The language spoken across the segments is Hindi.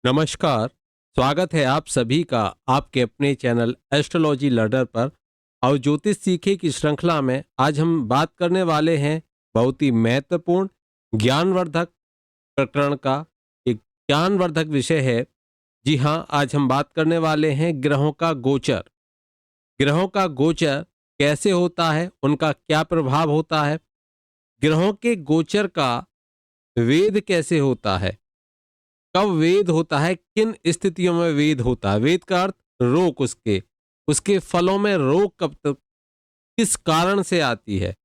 नमस्कार। स्वागत है आप सभी का आपके अपने चैनल एस्ट्रोलॉजी लर्नर पर। और ज्योतिष सीखे की श्रृंखला में आज हम बात करने वाले हैं बहुत ही महत्वपूर्ण ज्ञानवर्धक प्रकरण का। एक ज्ञानवर्धक विषय है। जी हाँ, आज हम बात करने वाले हैं ग्रहों का गोचर। ग्रहों का गोचर कैसे होता है, उनका क्या प्रभाव होता है, ग्रहों के गोचर का वेद कैसे होता है, कब वेद होता है, किन स्थितियों में वेद होता है। वेद का अर्थ रोक, उसके उसके फलों में रोक कब तक किस कारण से आती है,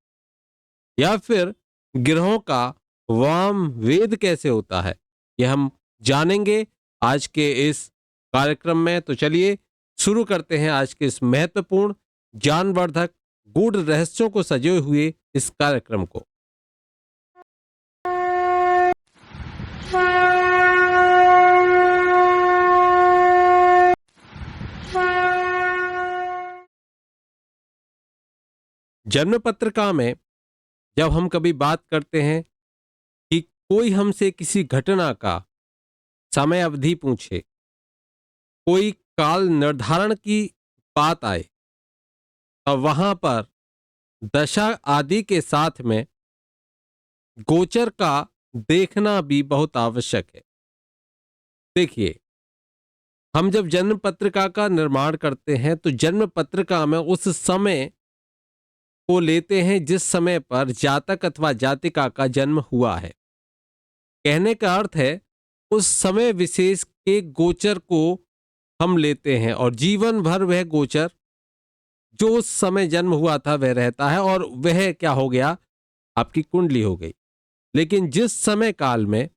या फिर ग्रहों का वाम वेद कैसे होता है, यह हम जानेंगे आज के इस कार्यक्रम में। तो चलिए शुरू करते हैं आज के इस महत्वपूर्ण ज्ञानवर्धक गूढ़ रहस्यों को सजे हुए इस कार्यक्रम को। जन्म पत्रिका में जब हम कभी बात करते हैं कि कोई हमसे किसी घटना का समय अवधि पूछे, कोई काल निर्धारण की बात आए, तब वहां पर दशा आदि के साथ में गोचर का देखना भी बहुत आवश्यक है। देखिए, हम जब जन्म पत्रिका का निर्माण करते हैं तो जन्म पत्रिका में उस समय को लेते हैं जिस समय पर जातक अथवा जातिका का जन्म हुआ है। कहने का अर्थ है उस समय विशेष के गोचर को हम लेते हैं और जीवन भर वह गोचर जो उस समय जन्म हुआ था वह रहता है, और वह क्या हो गया, आपकी कुंडली हो गई। लेकिन जिस समय काल में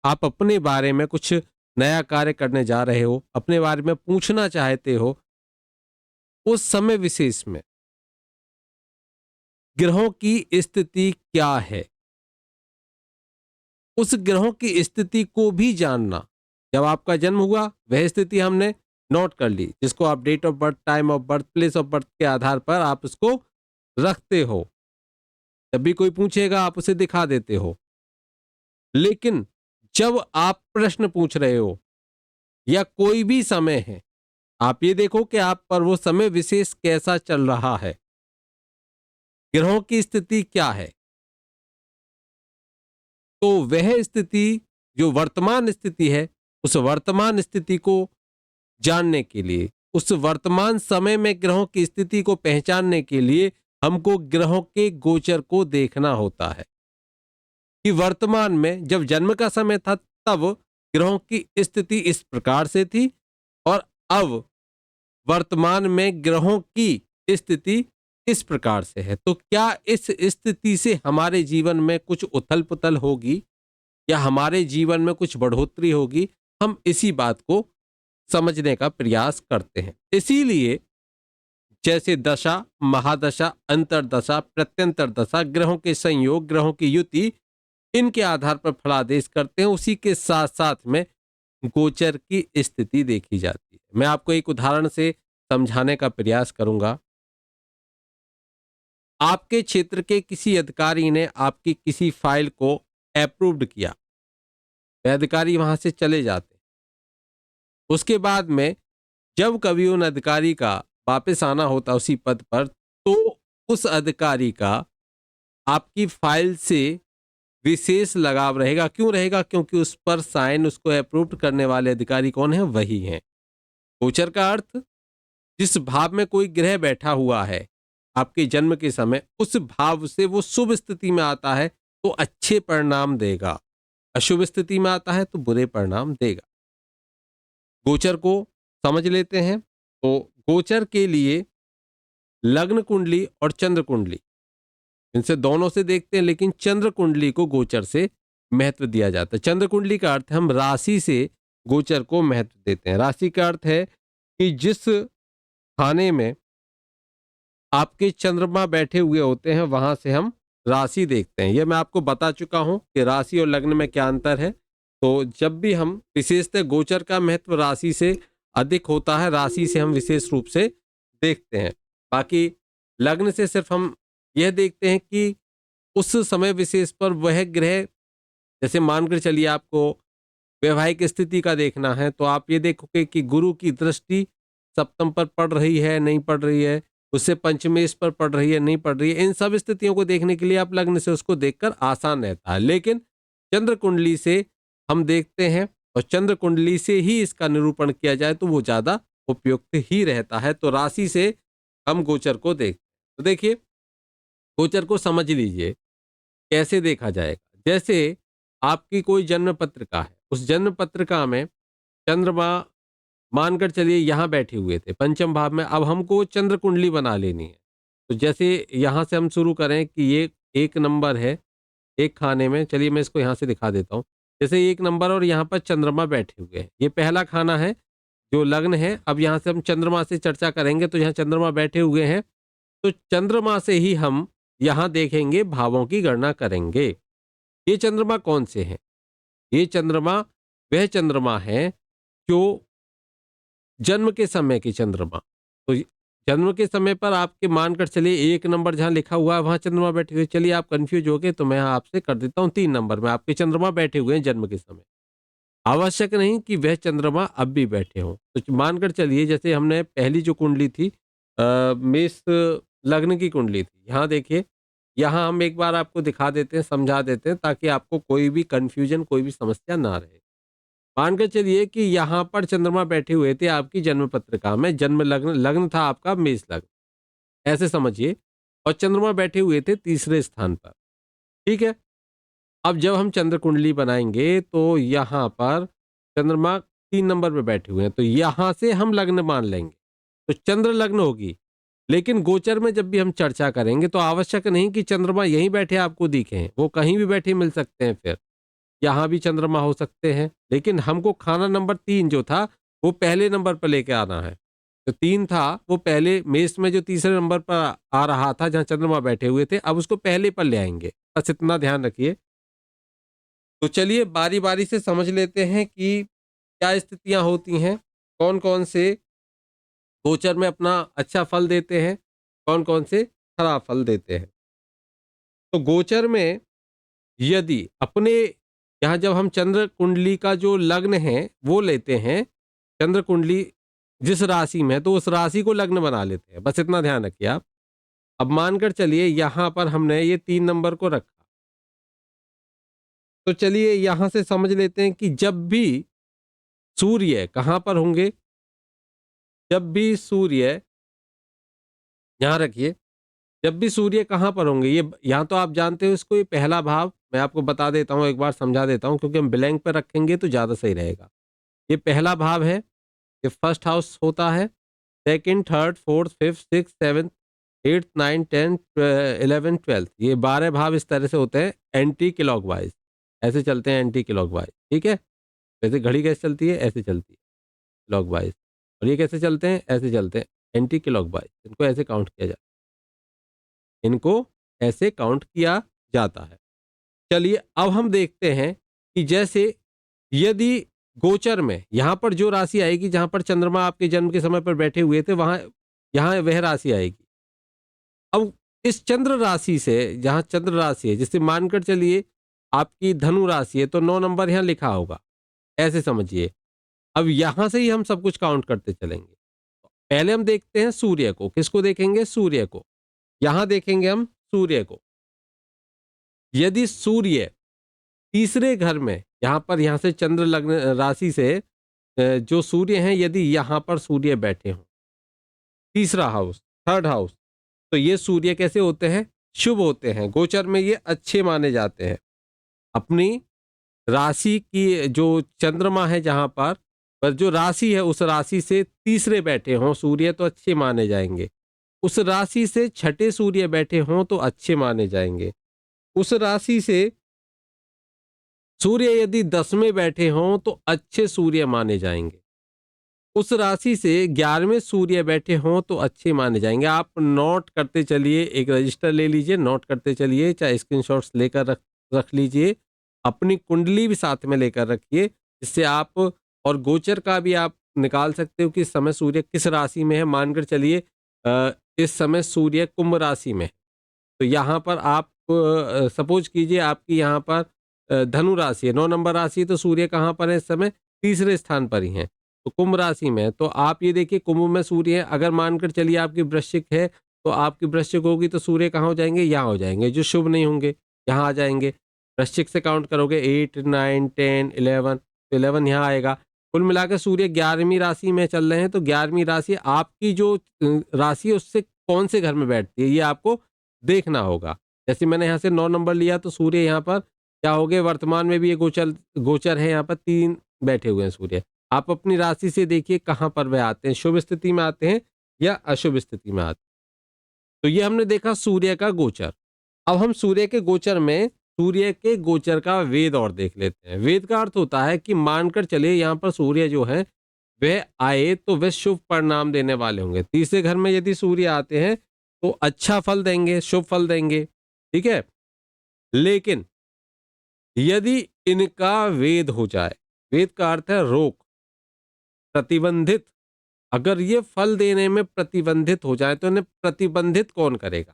आप अपने बारे में कुछ नया कार्य करने जा रहे हो, अपने बारे में पूछना चाहते हो, उस समय विशेष में ग्रहों की स्थिति क्या है, उस ग्रहों की स्थिति को भी जानना। जब आपका जन्म हुआ वह स्थिति हमने नोट कर ली, जिसको आप date of birth, time of birth, place of birth के आधार पर आप उसको रखते हो। जब भी कोई पूछेगा आप उसे दिखा देते हो। लेकिन जब आप प्रश्न पूछ रहे हो या कोई भी समय है, आप ये देखो कि आप पर वो समय विशेष कैसा चल रहा है, ग्रहों की स्थिति क्या है। तो वह स्थिति जो वर्तमान स्थिति है, उस वर्तमान स्थिति को जानने के लिए, उस वर्तमान समय में ग्रहों की स्थिति को पहचानने के लिए हमको ग्रहों के गोचर को देखना होता है कि वर्तमान में जब जन्म का समय था तब ग्रहों की स्थिति इस प्रकार से थी, और अब वर्तमान में ग्रहों की स्थिति इस प्रकार से है। तो क्या इस स्थिति से हमारे जीवन में कुछ उथल पुथल होगी या हमारे जीवन में कुछ बढ़ोतरी होगी, हम इसी बात को समझने का प्रयास करते हैं। इसीलिए जैसे दशा, महादशा, अंतरदशा, प्रत्यंतर दशा, ग्रहों के संयोग, ग्रहों की युति, इनके आधार पर फलादेश करते हैं, उसी के साथ साथ में गोचर की स्थिति देखी जाती है। मैं आपको एक उदाहरण से समझाने का प्रयास करूंगा। आपके क्षेत्र के किसी अधिकारी ने आपकी किसी फाइल को अप्रूव्ड किया, वह अधिकारी वहां से चले जाते। उसके बाद में जब कभी उन अधिकारी का वापस आना होता उसी पद पर, तो उस अधिकारी का आपकी फाइल से विशेष लगाव रहेगा। क्यों रहेगा? क्योंकि उस पर साइन, उसको अप्रूव करने वाले अधिकारी कौन है? वही हैं। गोचर का अर्थ जिस भाव में कोई ग्रह बैठा हुआ है आपके जन्म के समय, उस भाव से वो शुभ स्थिति में आता है तो अच्छे परिणाम देगा, अशुभ स्थिति में आता है तो बुरे परिणाम देगा। गोचर को समझ लेते हैं। तो गोचर के लिए लग्न कुंडली और चंद्र कुंडली, इनसे दोनों से देखते हैं, लेकिन चंद्र कुंडली को गोचर से महत्व दिया जाता है। चंद्र कुंडली का अर्थ हम राशि से गोचर को महत्व देते हैं। राशि का अर्थ है कि जिस खाने में आपके चंद्रमा बैठे हुए होते हैं वहां से हम राशि देखते हैं। यह मैं आपको बता चुका हूं कि राशि और लग्न में क्या अंतर है। तो जब भी हम विशेषतः गोचर का महत्व राशि से अधिक होता है, राशि से हम विशेष रूप से देखते हैं। बाकी लग्न से सिर्फ हम यह देखते हैं कि उस समय विशेष पर वह ग्रह, जैसे मानकर चलिए आपको वैवाहिक स्थिति का देखना है तो आप ये देखोगे कि गुरु की दृष्टि सप्तम पर पड़ रही है, नहीं पड़ रही है, उससे पंचमेश पर पड़ रही है, नहीं पड़ रही है। इन सब स्थितियों को देखने के लिए आप लग्न से उसको देखकर आसान रहता है। लेकिन चंद्र कुंडली से हम देखते हैं और चंद्र कुंडली से ही इसका निरूपण किया जाए तो वो ज़्यादा उपयुक्त ही रहता है। तो राशि से हम गोचर को देखते हैं। तो देखिए, गोचर को समझ लीजिए कैसे देखा जाएगा। जैसे आपकी कोई जन्म पत्रिका है, उस जन्म पत्रिका में चंद्रमा मानकर चलिए यहाँ बैठे हुए थे पंचम भाव में। अब हमको चंद्र कुंडली बना लेनी है। तो जैसे यहाँ से हम शुरू करें कि ये एक नंबर है एक खाने में, चलिए मैं इसको यहाँ से दिखा देता हूँ। जैसे एक नंबर और यहाँ पर चंद्रमा बैठे हुए हैं, ये पहला खाना है जो लग्न है। अब यहाँ से हम चंद्रमा से चर्चा करेंगे तो यहाँ चंद्रमा बैठे हुए हैं, तो चंद्रमा से ही हम यहाँ देखेंगे, भावों की गणना करेंगे। ये चंद्रमा कौन से हैं? ये चंद्रमा वह चंद्रमा है जो जन्म के समय की चंद्रमा। तो जन्म के समय पर आपके मानकर चलिए एक नंबर जहाँ लिखा हुआ है वहाँ चंद्रमा बैठे हुए। चलिए आप कंफ्यूज हो गए तो मैं आपसे कर देता हूँ 3 नंबर में आपके चंद्रमा बैठे हुए हैं जन्म के समय। आवश्यक नहीं कि वह चंद्रमा अब भी बैठे हों। तो मानकर चलिए जैसे हमने पहली जो कुंडली थी मेष लग्न की कुंडली थी। यहाँ देखिए, यहाँ हम एक बार आपको दिखा देते हैं, समझा देते हैं ताकि आपको कोई भी कन्फ्यूजन, कोई भी समस्या ना रहे। मानकर चलिए कि यहाँ पर चंद्रमा बैठे हुए थे आपकी जन्म पत्रिका में, जन्म लग्न लग्न था आपका मेष लग्न, ऐसे समझिए। और चंद्रमा बैठे हुए थे तीसरे स्थान पर, ठीक है। अब जब हम चंद्र कुंडली बनाएंगे तो यहाँ पर चंद्रमा 3 नंबर पे बैठे हुए हैं, तो यहाँ से हम लग्न मान लेंगे तो चंद्र लग्न होगी। लेकिन गोचर में जब भी हम चर्चा करेंगे तो आवश्यक नहीं कि चंद्रमा यहीं बैठे आपको दिखें, वो कहीं भी बैठे मिल सकते हैं। फिर यहाँ भी चंद्रमा हो सकते हैं, लेकिन हमको खाना नंबर 3 जो था वो पहले नंबर पर लेके आना है। तो 3 था वो पहले मेष में जो तीसरे नंबर पर आ रहा था जहाँ चंद्रमा बैठे हुए थे, अब उसको पहले पर ले आएंगे। बस इतना ध्यान रखिए। तो चलिए बारी बारी से समझ लेते हैं कि क्या स्थितियां होती हैं, कौन कौन से गोचर में अपना अच्छा फल देते हैं, कौन कौन से खराब फल देते हैं। तो गोचर में यदि अपने यहाँ जब हम चंद्र कुंडली का जो लग्न है वो लेते हैं, चंद्र कुंडली जिस राशि में है तो उस राशि को लग्न बना लेते हैं। बस इतना ध्यान रखिए आप। अब मानकर चलिए यहाँ पर हमने ये 3 नंबर को रखा, तो चलिए यहाँ से समझ लेते हैं कि जब भी सूर्य कहाँ पर होंगे, जब भी सूर्य यहाँ रखिए, जब भी सूर्य कहाँ पर होंगे, ये यहाँ तो आप जानते हो इसको, ये पहला भाव मैं आपको बता देता हूँ, एक बार समझा देता हूँ क्योंकि हम ब्लैंक पर रखेंगे तो ज़्यादा सही रहेगा। ये पहला भाव है, ये फर्स्ट हाउस होता है। Second, third, fourth, fifth, six, seventh, eighth, nine, tenth, 11, 12, ये 12 भाव इस तरह से होते हैं एंटी क्लॉकवाइज, ऐसे चलते हैं एंटी क्लॉकवाइज, ठीक है। जैसे घड़ी कैसे चलती है ऐसे चलती है क्लॉकवाइज, और ये कैसे चलते हैं ऐसे चलते हैं एंटी क्लॉकवाइज। इनको ऐसे काउंट किया जाता है, इनको ऐसे काउंट किया जाता है। चलिए अब हम देखते हैं कि जैसे यदि गोचर में यहाँ पर जो राशि आएगी जहाँ पर चंद्रमा आपके जन्म के समय पर बैठे हुए थे वहां यहाँ वह राशि आएगी। अब इस चंद्र राशि से, जहाँ चंद्र राशि है, जिससे मानकर चलिए आपकी धनु राशि है तो 9 नंबर यहाँ लिखा होगा, ऐसे समझिए। अब यहां से ही हम सब कुछ काउंट करते चलेंगे। पहले हम देखते हैं सूर्य को, किसको देखेंगे? सूर्य को। यहां देखेंगे हम सूर्य को। यदि सूर्य तीसरे घर में, यहाँ से चंद्र लग्न राशि से जो सूर्य हैं, यदि यहाँ पर सूर्य बैठे हों, तीसरा हाउस, थर्ड हाउस, तो ये सूर्य कैसे होते हैं? शुभ होते हैं। गोचर में ये अच्छे माने जाते हैं। अपनी राशि की जो चंद्रमा है जहां पर जो राशि है उस राशि से तीसरे बैठे हों सूर्य तो अच्छे माने जाएंगे। उस राशि से छठे सूर्य बैठे हों तो अच्छे माने जाएंगे। उस राशि से सूर्य यदि 10वें बैठे हों तो अच्छे सूर्य माने जाएंगे। उस राशि से 11वें सूर्य बैठे हों तो अच्छे माने जाएंगे। आप नोट करते चलिए, एक रजिस्टर ले लीजिए, नोट करते चलिए, चाहे स्क्रीनशॉट्स लेकर रख लीजिए, अपनी कुंडली भी साथ में लेकर रखिए, जिससे आप और गोचर का भी आप निकाल सकते हो कि इस समय सूर्य किस राशि में है। मानकर चलिए इस समय सूर्य कुंभ राशि में है, तो यहाँ पर आप सपोज कीजिए आपकी यहाँ पर धनु राशि है, 9 नंबर राशि है, तो सूर्य कहाँ पर है इस समय? तीसरे स्थान पर ही है। तो कुंभ राशि में है, तो आप ये देखिए कुंभ में सूर्य है। अगर मानकर चलिए आपकी वृश्चिक है, तो आपकी वृश्चिक होगी तो सूर्य कहाँ हो जाएंगे? यहाँ हो जाएंगे, जो शुभ नहीं होंगे यहाँ आ जाएंगे। वृश्चिक से काउंट करोगे 8 9 10 11, तो 11 यहाँ आएगा। कुल मिलाकर सूर्य 11वीं राशि में चल रहे हैं, तो 11वीं राशि आपकी जो राशि है उससे कौन से घर में बैठती है ये आपको देखना होगा। जैसे मैंने यहाँ से 9 नंबर लिया, तो सूर्य यहाँ पर क्या हो गए? वर्तमान में भी ये गोचर गोचर है, यहाँ पर 3 बैठे हुए हैं सूर्य। आप अपनी राशि से देखिए कहाँ पर वह आते हैं, शुभ स्थिति में आते हैं या अशुभ स्थिति में आते हैं। तो ये हमने देखा सूर्य का गोचर। अब हम सूर्य के गोचर में सूर्य के गोचर का वेद और देख लेते हैं। वेद का अर्थ होता है कि मानकर चलिए यहाँ पर सूर्य जो है वह आए तो वह शुभ परिणाम देने वाले होंगे। तीसरे घर में यदि सूर्य आते हैं तो अच्छा फल देंगे, शुभ फल देंगे, ठीक है। लेकिन यदि इनका वेद हो जाए, वेद का अर्थ है रोक, प्रतिबंधित, अगर ये फल देने में प्रतिबंधित हो जाए तो इन्हें प्रतिबंधित कौन करेगा?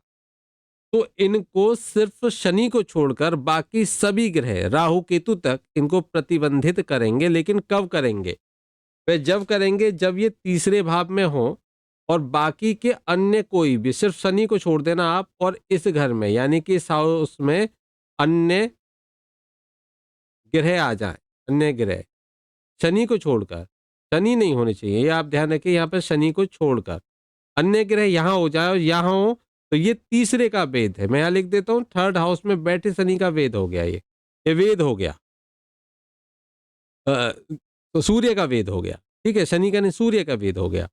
तो इनको सिर्फ शनि को छोड़कर बाकी सभी ग्रह राहु केतु तक इनको प्रतिबंधित करेंगे। लेकिन कब करेंगे? वे जब करेंगे जब ये तीसरे भाव में हो, और बाकी के अन्य कोई भी, सिर्फ शनि को छोड़ देना आप, और इस घर में यानी कि इस हाउस में अन्य ग्रह आ जाए, अन्य ग्रह शनि को छोड़कर, शनि नहीं होने चाहिए, ये आप ध्यान रखिए, यहाँ पर शनि को छोड़कर अन्य ग्रह यहाँ हो जाए और यहाँ हो, तो ये तीसरे का वेद है। मैं यहाँ लिख देता हूँ, थर्ड हाउस में बैठे शनि का वेद हो गया, ये वेद हो गया। तो सूर्य का वेद हो गया, ठीक है, शनि का नहीं, सूर्य का वेद हो गया।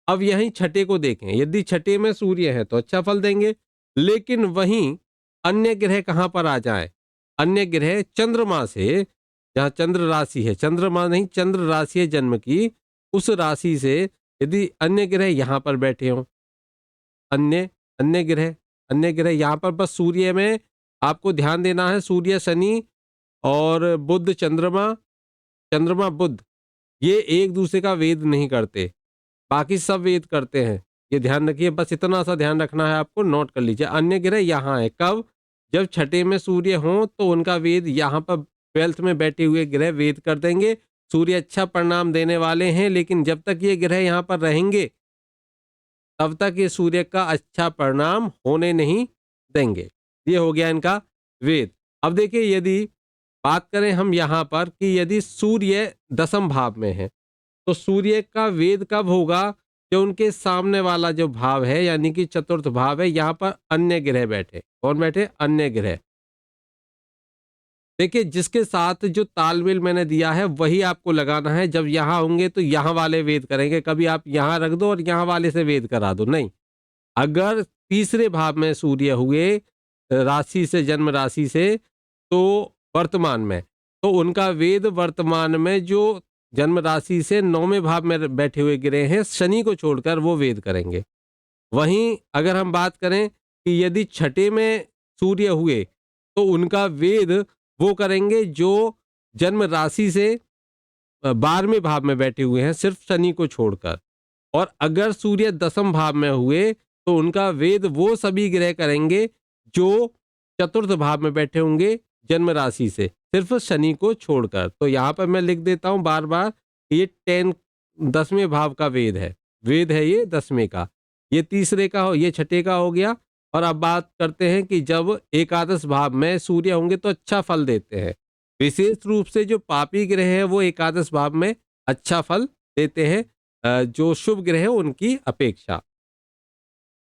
अब यहीं छठे को देखें, यदि छठे में सूर्य है तो अच्छा फल देंगे। लेकिन वहीं अन्य ग्रह कहाँ पर आ जाए? अन्य ग्रह चंद्रमा से, जहाँ चंद्र राशि है, चंद्रमा नहीं चंद्र राशि है जन्म की, उस राशि से यदि अन्य ग्रह यहाँ पर बैठे हों, अन्य अन्य ग्रह यहाँ पर, बस सूर्य में आपको ध्यान देना है, सूर्य शनि और बुध चंद्रमा, चंद्रमा बुध, ये एक दूसरे का वेद नहीं करते, बाकी सब वेद करते हैं। ये ध्यान रखिए, बस इतना सा ध्यान रखना है आपको, नोट कर लीजिए। अन्य ग्रह यहाँ है कब? जब छठे में सूर्य हो तो उनका वेद यहाँ पर 12th में बैठे हुए ग्रह वेद कर देंगे। सूर्य अच्छा परिणाम देने वाले हैं, लेकिन जब तक ये ग्रह यहाँ पर रहेंगे तब तक ये सूर्य का अच्छा परिणाम होने नहीं देंगे। ये हो गया इनका वेद। अब देखिए, यदि बात करें हम यहाँ पर कि यदि सूर्य 10म भाव में है, तो सूर्य का वेद कब होगा? जो उनके सामने वाला जो भाव है, यानी कि चतुर्थ भाव है, यहाँ पर अन्य ग्रह बैठे। कौन बैठे? अन्य ग्रह। देखिए, जिसके साथ जो तालमेल मैंने दिया है वही आपको लगाना है। जब यहाँ होंगे तो यहाँ वाले वेद करेंगे, कभी आप यहाँ रख दो और यहाँ वाले से वेद करा दो, नहीं। अगर तीसरे भाव में सूर्य हुए राशि से, जन्म राशि से, तो वर्तमान में, तो उनका वेद वर्तमान में जो जन्म राशि से 9वें भाव में बैठे हुए ग्रह हैं, शनि को छोड़कर वो वेद करेंगे। वहीं अगर हम बात करें कि यदि छठे में सूर्य हुए तो उनका वेद वो करेंगे जो जन्म राशि से 12वें भाव में बैठे हुए हैं, सिर्फ शनि को छोड़कर। और अगर सूर्य 10म भाव में हुए तो उनका वेद वो सभी ग्रह करेंगे जो चतुर्थ भाव में बैठे होंगे जन्म राशि से, सिर्फ शनि को छोड़कर। तो यहाँ पर मैं लिख देता हूँ बार बार, ये 10वें भाव का वेद है, वेद है ये 10वें का, ये तीसरे का हो, ये छठे का हो गया। और अब बात करते हैं कि जब एकादश भाव में सूर्य होंगे तो अच्छा फल देते हैं। विशेष रूप से जो पापी ग्रह है वो एकादश भाव में अच्छा फल देते हैं, जो शुभ ग्रह है उनकी अपेक्षा।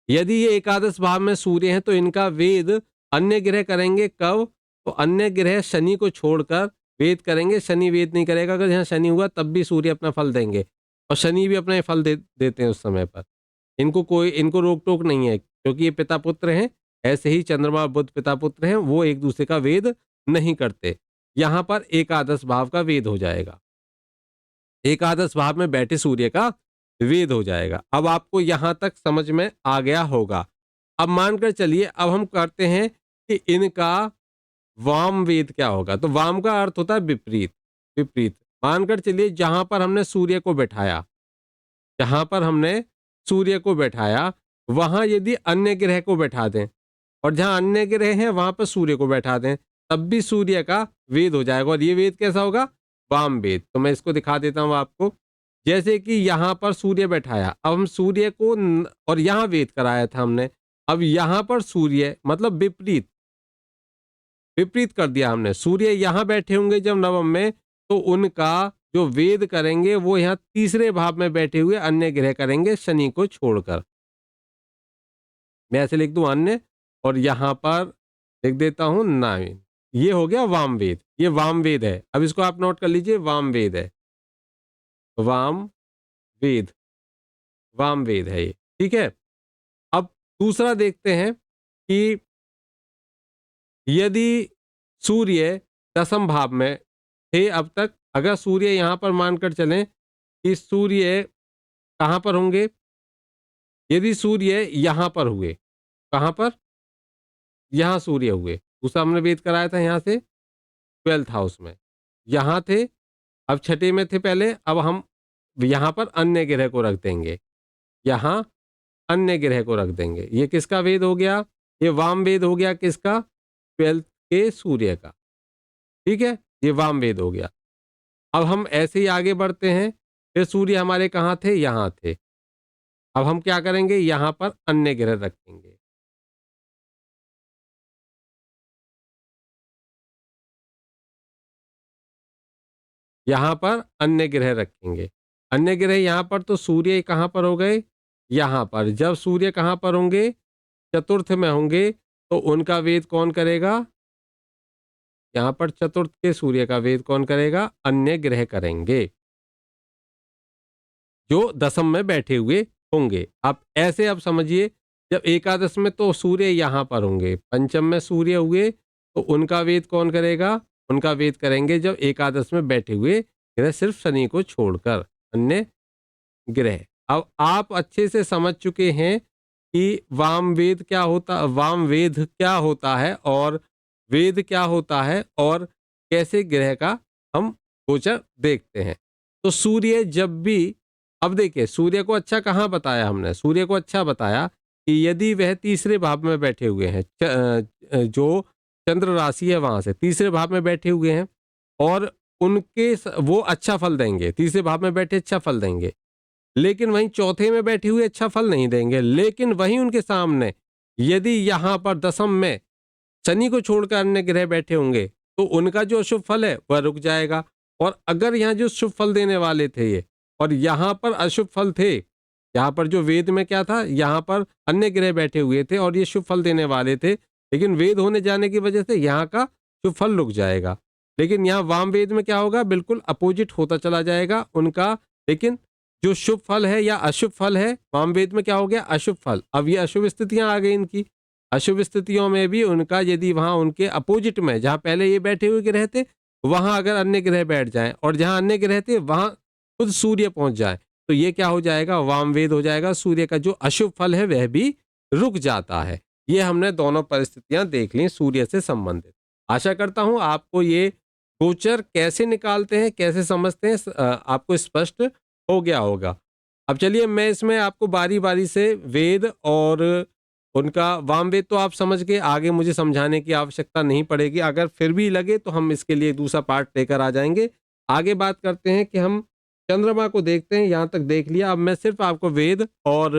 यदि ये एकादश भाव में सूर्य है तो इनका वेद अन्य ग्रह करेंगे कब? तो अन्य ग्रह शनि को छोड़कर वेद करेंगे। शनि वेद नहीं करेगा, अगर यहाँ शनि हुआ तब भी सूर्य अपना फल देंगे, और शनि भी अपना फल देते हैं उस समय पर। इनको रोक टोक नहीं है, क्योंकि ये पिता पुत्र हैं। ऐसे ही चंद्रमा और बुध पिता पुत्र हैं, वो एक दूसरे का वेद नहीं करते। यहाँ पर एकादश भाव का वेद हो जाएगा, एकादश भाव में बैठे सूर्य का वेद हो जाएगा। अब आपको यहाँ तक समझ में आ गया होगा। अब मानकर चलिए, अब हम करते हैं कि इनका वाम वेद क्या होगा। तो वाम का अर्थ होता है विपरीत, विपरीत। मानकर चलिए जहां पर हमने सूर्य को बैठाया, जहां पर हमने सूर्य को बैठाया वहां यदि अन्य ग्रह को बैठा दें, और जहां अन्य ग्रह हैं वहां पर सूर्य को बैठा दें, तब भी सूर्य का वेद हो जाएगा। और ये वेद कैसा होगा? वाम वेद। तो मैं इसको दिखा देता हूं आपको। जैसे कि यहां पर सूर्य बैठाया, अब हम सूर्य को और यहां वेद कराया था हमने। अब यहां पर सूर्य मतलब विपरीत विपरीत कर दिया हमने। सूर्य यहां बैठे होंगे जब नवम में, तो उनका जो वेद करेंगे वो यहाँ तीसरे भाव में बैठे हुए अन्य ग्रह करेंगे, शनि को छोड़कर। मैं ऐसे लिख दूं अन्य, और यहां पर लिख देता हूं नाइन। ये हो गया वाम वेद। ये वाम वेद है। अब इसको आप नोट कर लीजिए, वाम वेद है। वाम वेद, वाम वेद है ये। ठीक है। अब दूसरा देखते हैं कि यदि सूर्य दसम भाव में थे अब तक, अगर सूर्य यहां पर मानकर चलें कि सूर्य कहां पर होंगे, यदि सूर्य यहां पर हुए, कहां पर? यहां सूर्य हुए। दूसरा हमने वेद कराया था यहां से 12th हाउस में, यहां थे। अब छठे में थे पहले, अब हम यहां पर अन्य ग्रह को रख देंगे। यहां अन्य ग्रह को रख देंगे। ये किसका वेद हो गया? ये वाम वेद हो गया। किसका? 12th के सूर्य का। ठीक है, ये वाम वेद हो गया। अब हम ऐसे ही आगे बढ़ते हैं। फिर सूर्य हमारे कहाँ थे? यहाँ थे। अब हम क्या करेंगे? यहाँ पर अन्य ग्रह रखेंगे। यहाँ पर अन्य ग्रह रखेंगे। अन्य ग्रह यहाँ पर, तो सूर्य कहाँ पर हो गए? यहाँ पर। जब सूर्य कहाँ पर होंगे? चतुर्थ में होंगे, तो उनका वेद कौन करेगा? यहाँ पर चतुर्थ के सूर्य का वेद कौन करेगा? अन्य ग्रह करेंगे, जो दसम में बैठे हुए होंगे। आप ऐसे अब समझिए, जब एकादश में तो सूर्य यहाँ पर होंगे, पंचम में सूर्य हुए, तो उनका वेद कौन करेगा? उनका वेद करेंगे जब एकादश में बैठे हुए ग्रह, सिर्फ शनि को छोड़कर अन्य ग्रह। अब आप अच्छे से समझ चुके हैं कि वाम वेद क्या होता, वाम वेद क्या होता है, और वेद क्या होता है, और कैसे ग्रह का हम गोचर देखते हैं। तो सूर्य जब भी, अब देखिए सूर्य को अच्छा कहाँ बताया हमने? सूर्य को अच्छा बताया कि यदि वह तीसरे भाव में बैठे हुए हैं, जो चंद्र राशि है वहां से तीसरे भाव में बैठे हुए हैं, और वो अच्छा फल देंगे। तीसरे भाव में बैठे अच्छा फल देंगे, लेकिन वहीं चौथे में बैठे हुए अच्छा फल नहीं देंगे। लेकिन वहीं उनके सामने यदि यहाँ पर दसम में शनि को छोड़कर अन्य ग्रह बैठे होंगे, तो उनका जो अशुभ फल है वह रुक जाएगा। और अगर यहाँ जो शुभ फल देने वाले थे ये, और यहाँ पर अशुभ फल थे, यहाँ पर जो वेद में क्या था, यहाँ पर अन्य ग्रह बैठे हुए थे और ये शुभ फल देने वाले थे, लेकिन वेद होने जाने की वजह से यहाँ का शुभ फल रुक जाएगा। लेकिन यहाँ वाम वेद में क्या होगा? बिल्कुल अपोजिट होता चला जाएगा उनका। लेकिन जो शुभ फल है या अशुभ फल है, वाम वेद में क्या हो गया? अशुभ फल। अब ये अशुभ स्थितियां आ गई इनकी। अशुभ स्थितियों में भी उनका, यदि वहां उनके अपोजिट में, जहां पहले ये बैठे हुए ग्रह थे, वहां अगर अन्य ग्रह बैठ जाएं, और जहां अन्य ग्रह थे वहां खुद सूर्य पहुंच जाए, तो ये क्या हो जाएगा? वाम वेद हो जाएगा। सूर्य का जो अशुभ फल है वह भी रुक जाता है। ये हमने दोनों परिस्थितियां देख ली सूर्य से संबंधित। आशा करता हूं आपको ये गोचर कैसे निकालते हैं, कैसे समझते हैं, आपको स्पष्ट हो गया होगा। अब चलिए मैं इसमें आपको बारी बारी से वेद और उनका, वाम वेद तो आप समझ के, आगे मुझे समझाने की आवश्यकता नहीं पड़ेगी। अगर फिर भी लगे तो हम इसके लिए दूसरा पार्ट लेकर आ जाएंगे। आगे बात करते हैं कि हम चंद्रमा को देखते हैं। यहाँ तक देख लिया। अब मैं सिर्फ आपको वेद और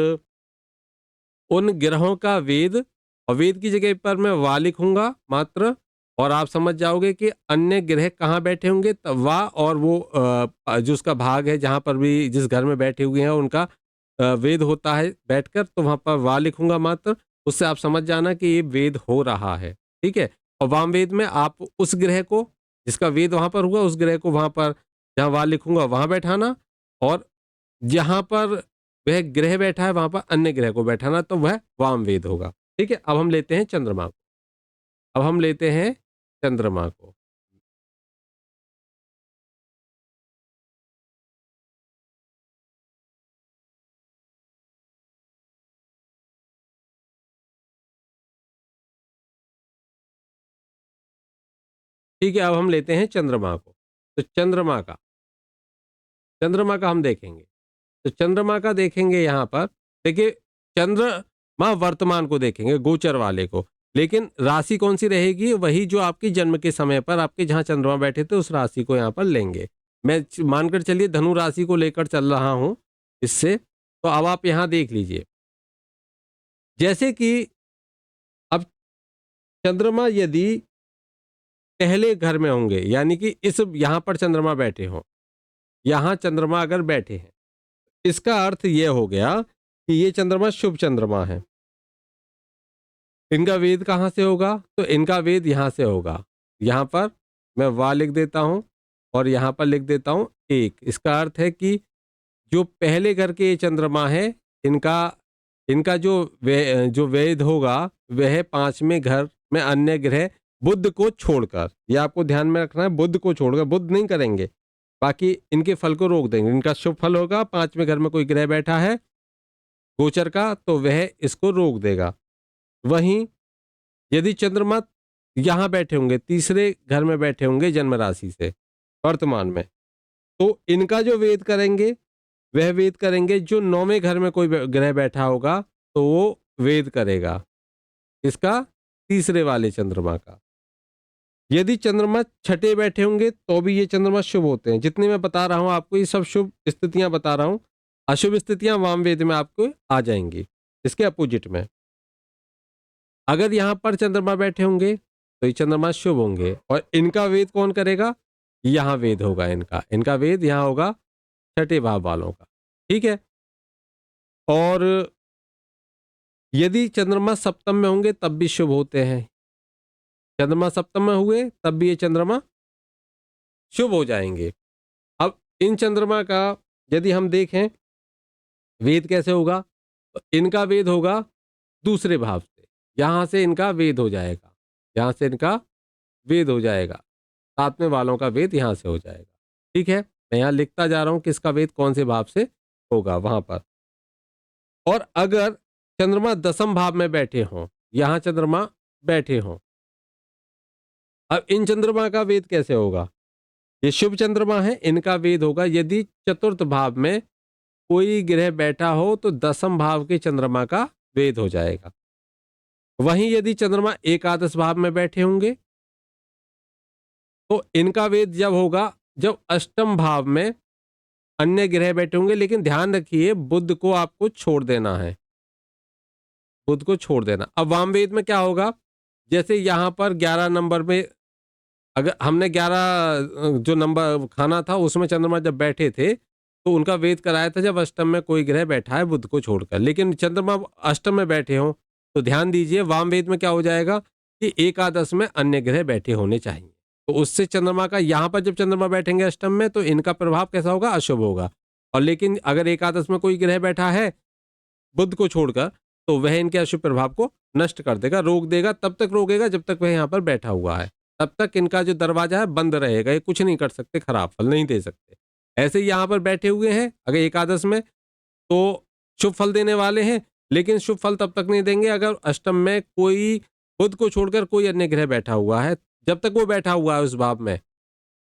उन ग्रहों का वेद, और वेद की जगह पर मैं वा लिखूंगा मात्र, और आप समझ जाओगे कि अन्य ग्रह कहाँ बैठे होंगे। तब वा, और वो जो उसका भाग है जहाँ पर भी जिस घर में बैठे हुए हैं उनका वेद होता है बैठकर, तो वहाँ पर वा लिखूंगा मात्र। उससे आप समझ जाना कि ये वेद हो रहा है। ठीक है। और वाम वेद में आप उस ग्रह को, जिसका वेद वहाँ पर हुआ, उस ग्रह को वहाँ पर जहाँ वा लिखूंगा वहाँ बैठाना, और जहाँ पर वह ग्रह बैठा है वहां पर अन्य ग्रह को बैठाना, तो वह वाम वेद होगा। ठीक है। अब हम लेते हैं चंद्रमा को। अब हम लेते हैं चंद्रमा को। ठीक है। अब हम लेते हैं चंद्रमा को। तो चंद्रमा का हम देखेंगे। तो चंद्रमा का देखेंगे यहाँ पर। देखिए, चंद्रमा वर्तमान को देखेंगे, गोचर वाले को। लेकिन राशि कौन सी रहेगी? वही जो आपके जन्म के समय पर आपके जहाँ चंद्रमा बैठे थे उस राशि को यहाँ पर लेंगे। मैं मानकर चलिए धनु राशि को लेकर चल रहा हूँ इससे, तो अब आप यहाँ देख लीजिए। जैसे कि अब चंद्रमा यदि पहले घर में होंगे, यानी कि इस यहाँ पर चंद्रमा बैठे हों, यहाँ चंद्रमा अगर बैठे हैं, इसका अर्थ ये हो गया कि ये चंद्रमा शुभ चंद्रमा है। इनका वेद कहाँ से होगा? तो इनका वेद यहाँ से होगा। यहाँ पर मैं वा लिख देता हूँ और यहाँ पर लिख देता हूँ 1। इसका अर्थ है कि जो पहले घर के ये चंद्रमा है, इनका इनका जो वेद होगा वह 5वें घर में अन्य ग्रह बुध को छोड़कर, ये आपको ध्यान में रखना है, बुध को छोड़कर, बुध नहीं करेंगे, बाकी इनके फल को रोक देंगे। इनका शुभ फल होगा, 5वें घर में कोई ग्रह बैठा है गोचर का, तो वह इसको रोक देगा। वहीं यदि चंद्रमा यहाँ बैठे होंगे, तीसरे घर में बैठे होंगे जन्म राशि से वर्तमान में, तो इनका जो वेद करेंगे वह वेद करेंगे जो 9वें घर में कोई ग्रह बैठा होगा तो वो वेद करेगा इसका तीसरे वाले चंद्रमा का। यदि चंद्रमा छठे बैठे होंगे तो भी ये चंद्रमा शुभ होते हैं। जितने मैं बता रहा हूं आपको, ये सब शुभ स्थितियां बता रहा हूं। अशुभ स्थितियां वाम वेद में आपको आ जाएंगी इसके अपोजिट में। अगर यहां पर चंद्रमा बैठे होंगे तो ये चंद्रमा शुभ होंगे और इनका वेद कौन करेगा? यहां वेद होगा, इनका वेद यहां होगा छठे भाव वालों का। ठीक है। और यदि चंद्रमा सप्तम में होंगे तब भी शुभ होते हैं। चंद्रमा सप्तम में हुए तब भी ये चंद्रमा शुभ हो जाएंगे। अब इन चंद्रमा का यदि हम देखें वेद कैसे होगा, तो इनका वेद होगा दूसरे भाव से, यहां से इनका वेद हो जाएगा, यहां से इनका वेद हो जाएगा, 7वें वालों का वेद यहां से हो जाएगा। ठीक है, मैं यहां लिखता जा रहा हूं कि इसका वेद कौन से भाव से होगा वहां पर। और अगर चंद्रमा 10वें भाव में बैठे हों, यहां चंद्रमा बैठे हों, अब इन चंद्रमा का वेद कैसे होगा? ये शुभ चंद्रमा है, इनका वेद होगा यदि चतुर्थ भाव में कोई ग्रह बैठा हो तो 10वें भाव के चंद्रमा का वेद हो जाएगा। वहीं यदि चंद्रमा एकादश भाव में बैठे होंगे तो इनका वेद जब होगा जब अष्टम भाव में अन्य ग्रह बैठे होंगे। लेकिन ध्यान रखिए बुध को आपको छोड़ देना है, बुध को छोड़ देना। अब वाम वेद में क्या होगा? जैसे यहां पर 11 नंबर में अगर हमने 11 जो नंबर खाना था उसमें चंद्रमा जब बैठे थे तो उनका वेद कराया था जब अष्टम में कोई ग्रह बैठा है बुध को छोड़कर। लेकिन चंद्रमा अष्टम में बैठे हों तो ध्यान दीजिए वाम वेद में क्या हो जाएगा कि एकादश में अन्य ग्रह बैठे होने चाहिए। तो उससे चंद्रमा का यहाँ पर जब चंद्रमा बैठेंगे अष्टम में तो इनका प्रभाव कैसा होगा? अशुभ होगा। और लेकिन अगर एकादश में कोई ग्रह बैठा है बुध को छोड़कर तो वह इनके अशुभ प्रभाव को नष्ट कर देगा, रोक देगा। तब तक रोकेगा जब तक वह यहाँ पर बैठा हुआ है, तब तक इनका जो दरवाजा है बंद रहेगा, ये कुछ नहीं कर सकते, खराब फल नहीं दे सकते। ऐसे ही यहाँ पर बैठे हुए हैं अगर एकादश में तो शुभ फल देने वाले हैं, लेकिन शुभ फल तब तक नहीं देंगे अगर अष्टम में कोई बुध को छोड़कर कोई अन्य ग्रह बैठा हुआ है। जब तक वो बैठा हुआ है उस भाव में,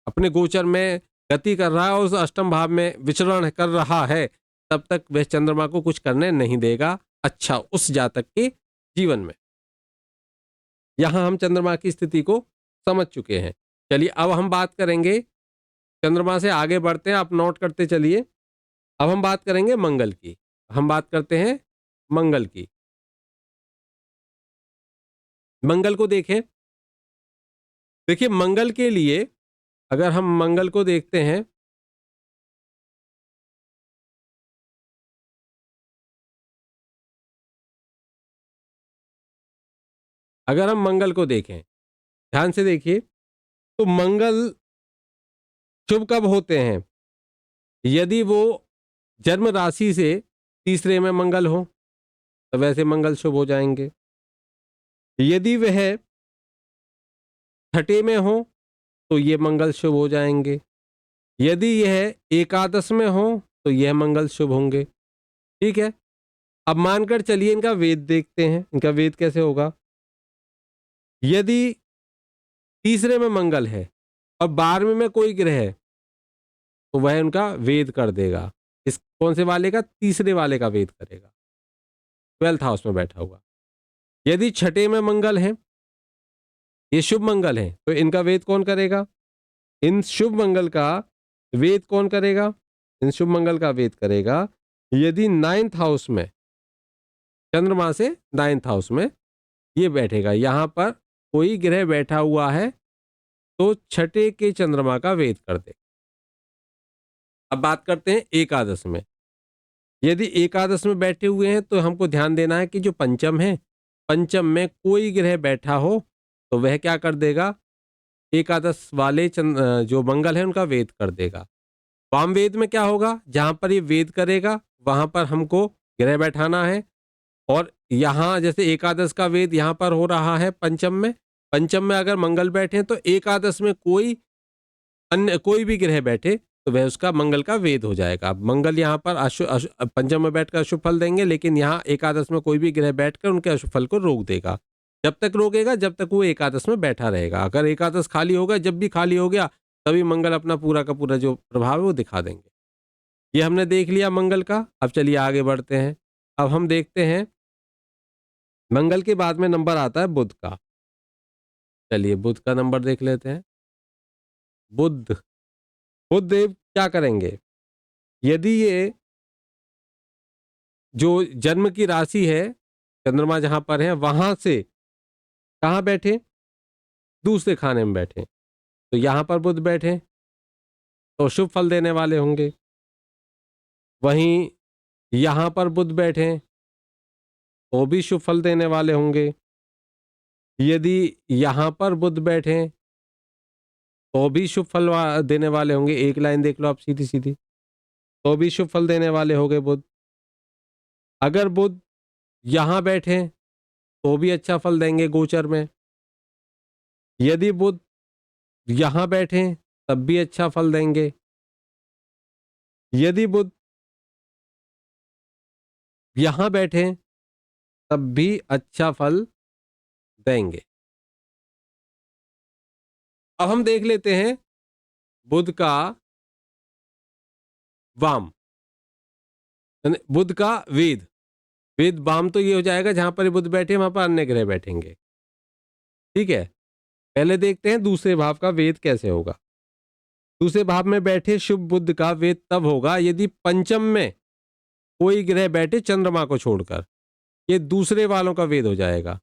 अपने गोचर में गति कर रहा है और उस अष्टम भाव में विचरण कर रहा है, तब तक वह चंद्रमा को कुछ करने नहीं देगा अच्छा उस जातक के जीवन में। यहां हम चंद्रमा की स्थिति को समझ चुके हैं। चलिए अब हम बात करेंगे, चंद्रमा से आगे बढ़ते हैं, आप नोट करते चलिए। अब हम बात करेंगे मंगल की, हम बात करते हैं मंगल की। मंगल को देखें, देखिए मंगल के लिए अगर हम मंगल को देखते हैं अगर हम मंगल को देखें ध्यान से देखिए तो मंगल शुभ कब होते हैं? यदि वो जन्म राशि से तीसरे में मंगल हो तो वैसे मंगल शुभ हो जाएंगे। यदि वह छठे में हो तो ये मंगल शुभ हो जाएंगे। यदि यह एकादश में हो तो यह मंगल शुभ होंगे। ठीक है, अब मानकर चलिए इनका वेद देखते हैं, इनका वेद कैसे होगा। यदि तीसरे में मंगल है और 12वें में कोई ग्रह है तो वह उनका वेद कर देगा। इस कौन से वाले का? तीसरे वाले का वेद करेगा, 12th हाउस में बैठा हुआ। यदि छठे में मंगल है, ये शुभ मंगल है, तो इनका वेद कौन करेगा? इन शुभ मंगल का वेद कौन करेगा? इन शुभ मंगल का वेद करेगा यदि नाइन्थ हाउस में, चंद्रमा से नाइन्थ हाउस में ये बैठेगा, यहां पर कोई ग्रह बैठा हुआ है तो छठे के चंद्रमा का वेद कर दे। अब बात करते हैं एकादश में। यदि एकादश में बैठे हुए हैं तो हमको ध्यान देना है कि जो पंचम है, पंचम में कोई ग्रह बैठा हो तो वह क्या कर देगा? एकादश वाले जो मंगल है उनका वेद कर देगा। वाम वेद में क्या होगा? जहां पर ये वेद करेगा वहां पर हमको ग्रह बैठाना है। और यहाँ जैसे एकादश का वेद यहाँ पर हो रहा है पंचम में, पंचम में अगर मंगल बैठे तो एकादश में कोई अन्य कोई भी ग्रह बैठे तो वह उसका मंगल का वेद हो जाएगा। मंगल यहाँ पर पंचम में बैठकर अशुभ फल देंगे, लेकिन यहाँ एकादश में कोई भी ग्रह बैठकर उनके अशुभ फल को रोक देगा। जब तक रोकेगा जब तक वो एकादश में बैठा रहेगा। अगर एकादश खाली होगा, जब भी खाली हो गया तभी मंगल अपना पूरा का पूरा जो प्रभाव है वो दिखा देंगे। ये हमने देख लिया मंगल का। अब चलिए आगे बढ़ते हैं। अब हम देखते हैं मंगल के बाद में नंबर आता है बुध का। चलिए बुध का नंबर देख लेते हैं। बुध, बुध देव क्या करेंगे? यदि ये जो जन्म की राशि है, चंद्रमा जहां पर है वहां से कहाँ बैठे? दूसरे खाने में बैठे, तो यहां पर बुध बैठे तो शुभ फल देने वाले होंगे। वहीं यहां पर बुध बैठे तो भी शुभ फल देने वाले होंगे। यदि यहां पर बुध बैठे तो भी शुभ फल देने वाले होंगे। एक लाइन देख लो आप सीधी सीधी, तो भी शुभ फल देने वाले होंगे बुध। अगर बुध यहां बैठे तो भी अच्छा फल देंगे गोचर में। यदि बुध यहां बैठे तब भी अच्छा फल देंगे। यदि बुध यहां बैठे तब भी अच्छा फल देंगे। अब हम देख लेते हैं बुध का वाम, यानी बुध का वेद। वेद वाम तो ये हो जाएगा जहां पर बुध बैठे वहां पर अन्य ग्रह बैठेंगे। ठीक है, पहले देखते हैं दूसरे भाव का वेद कैसे होगा। दूसरे भाव में बैठे शुभ बुध का वेद तब होगा यदि पंचम में कोई ग्रह बैठे चंद्रमा को छोड़कर। ये दूसरे वालों का वेद हो जाएगा।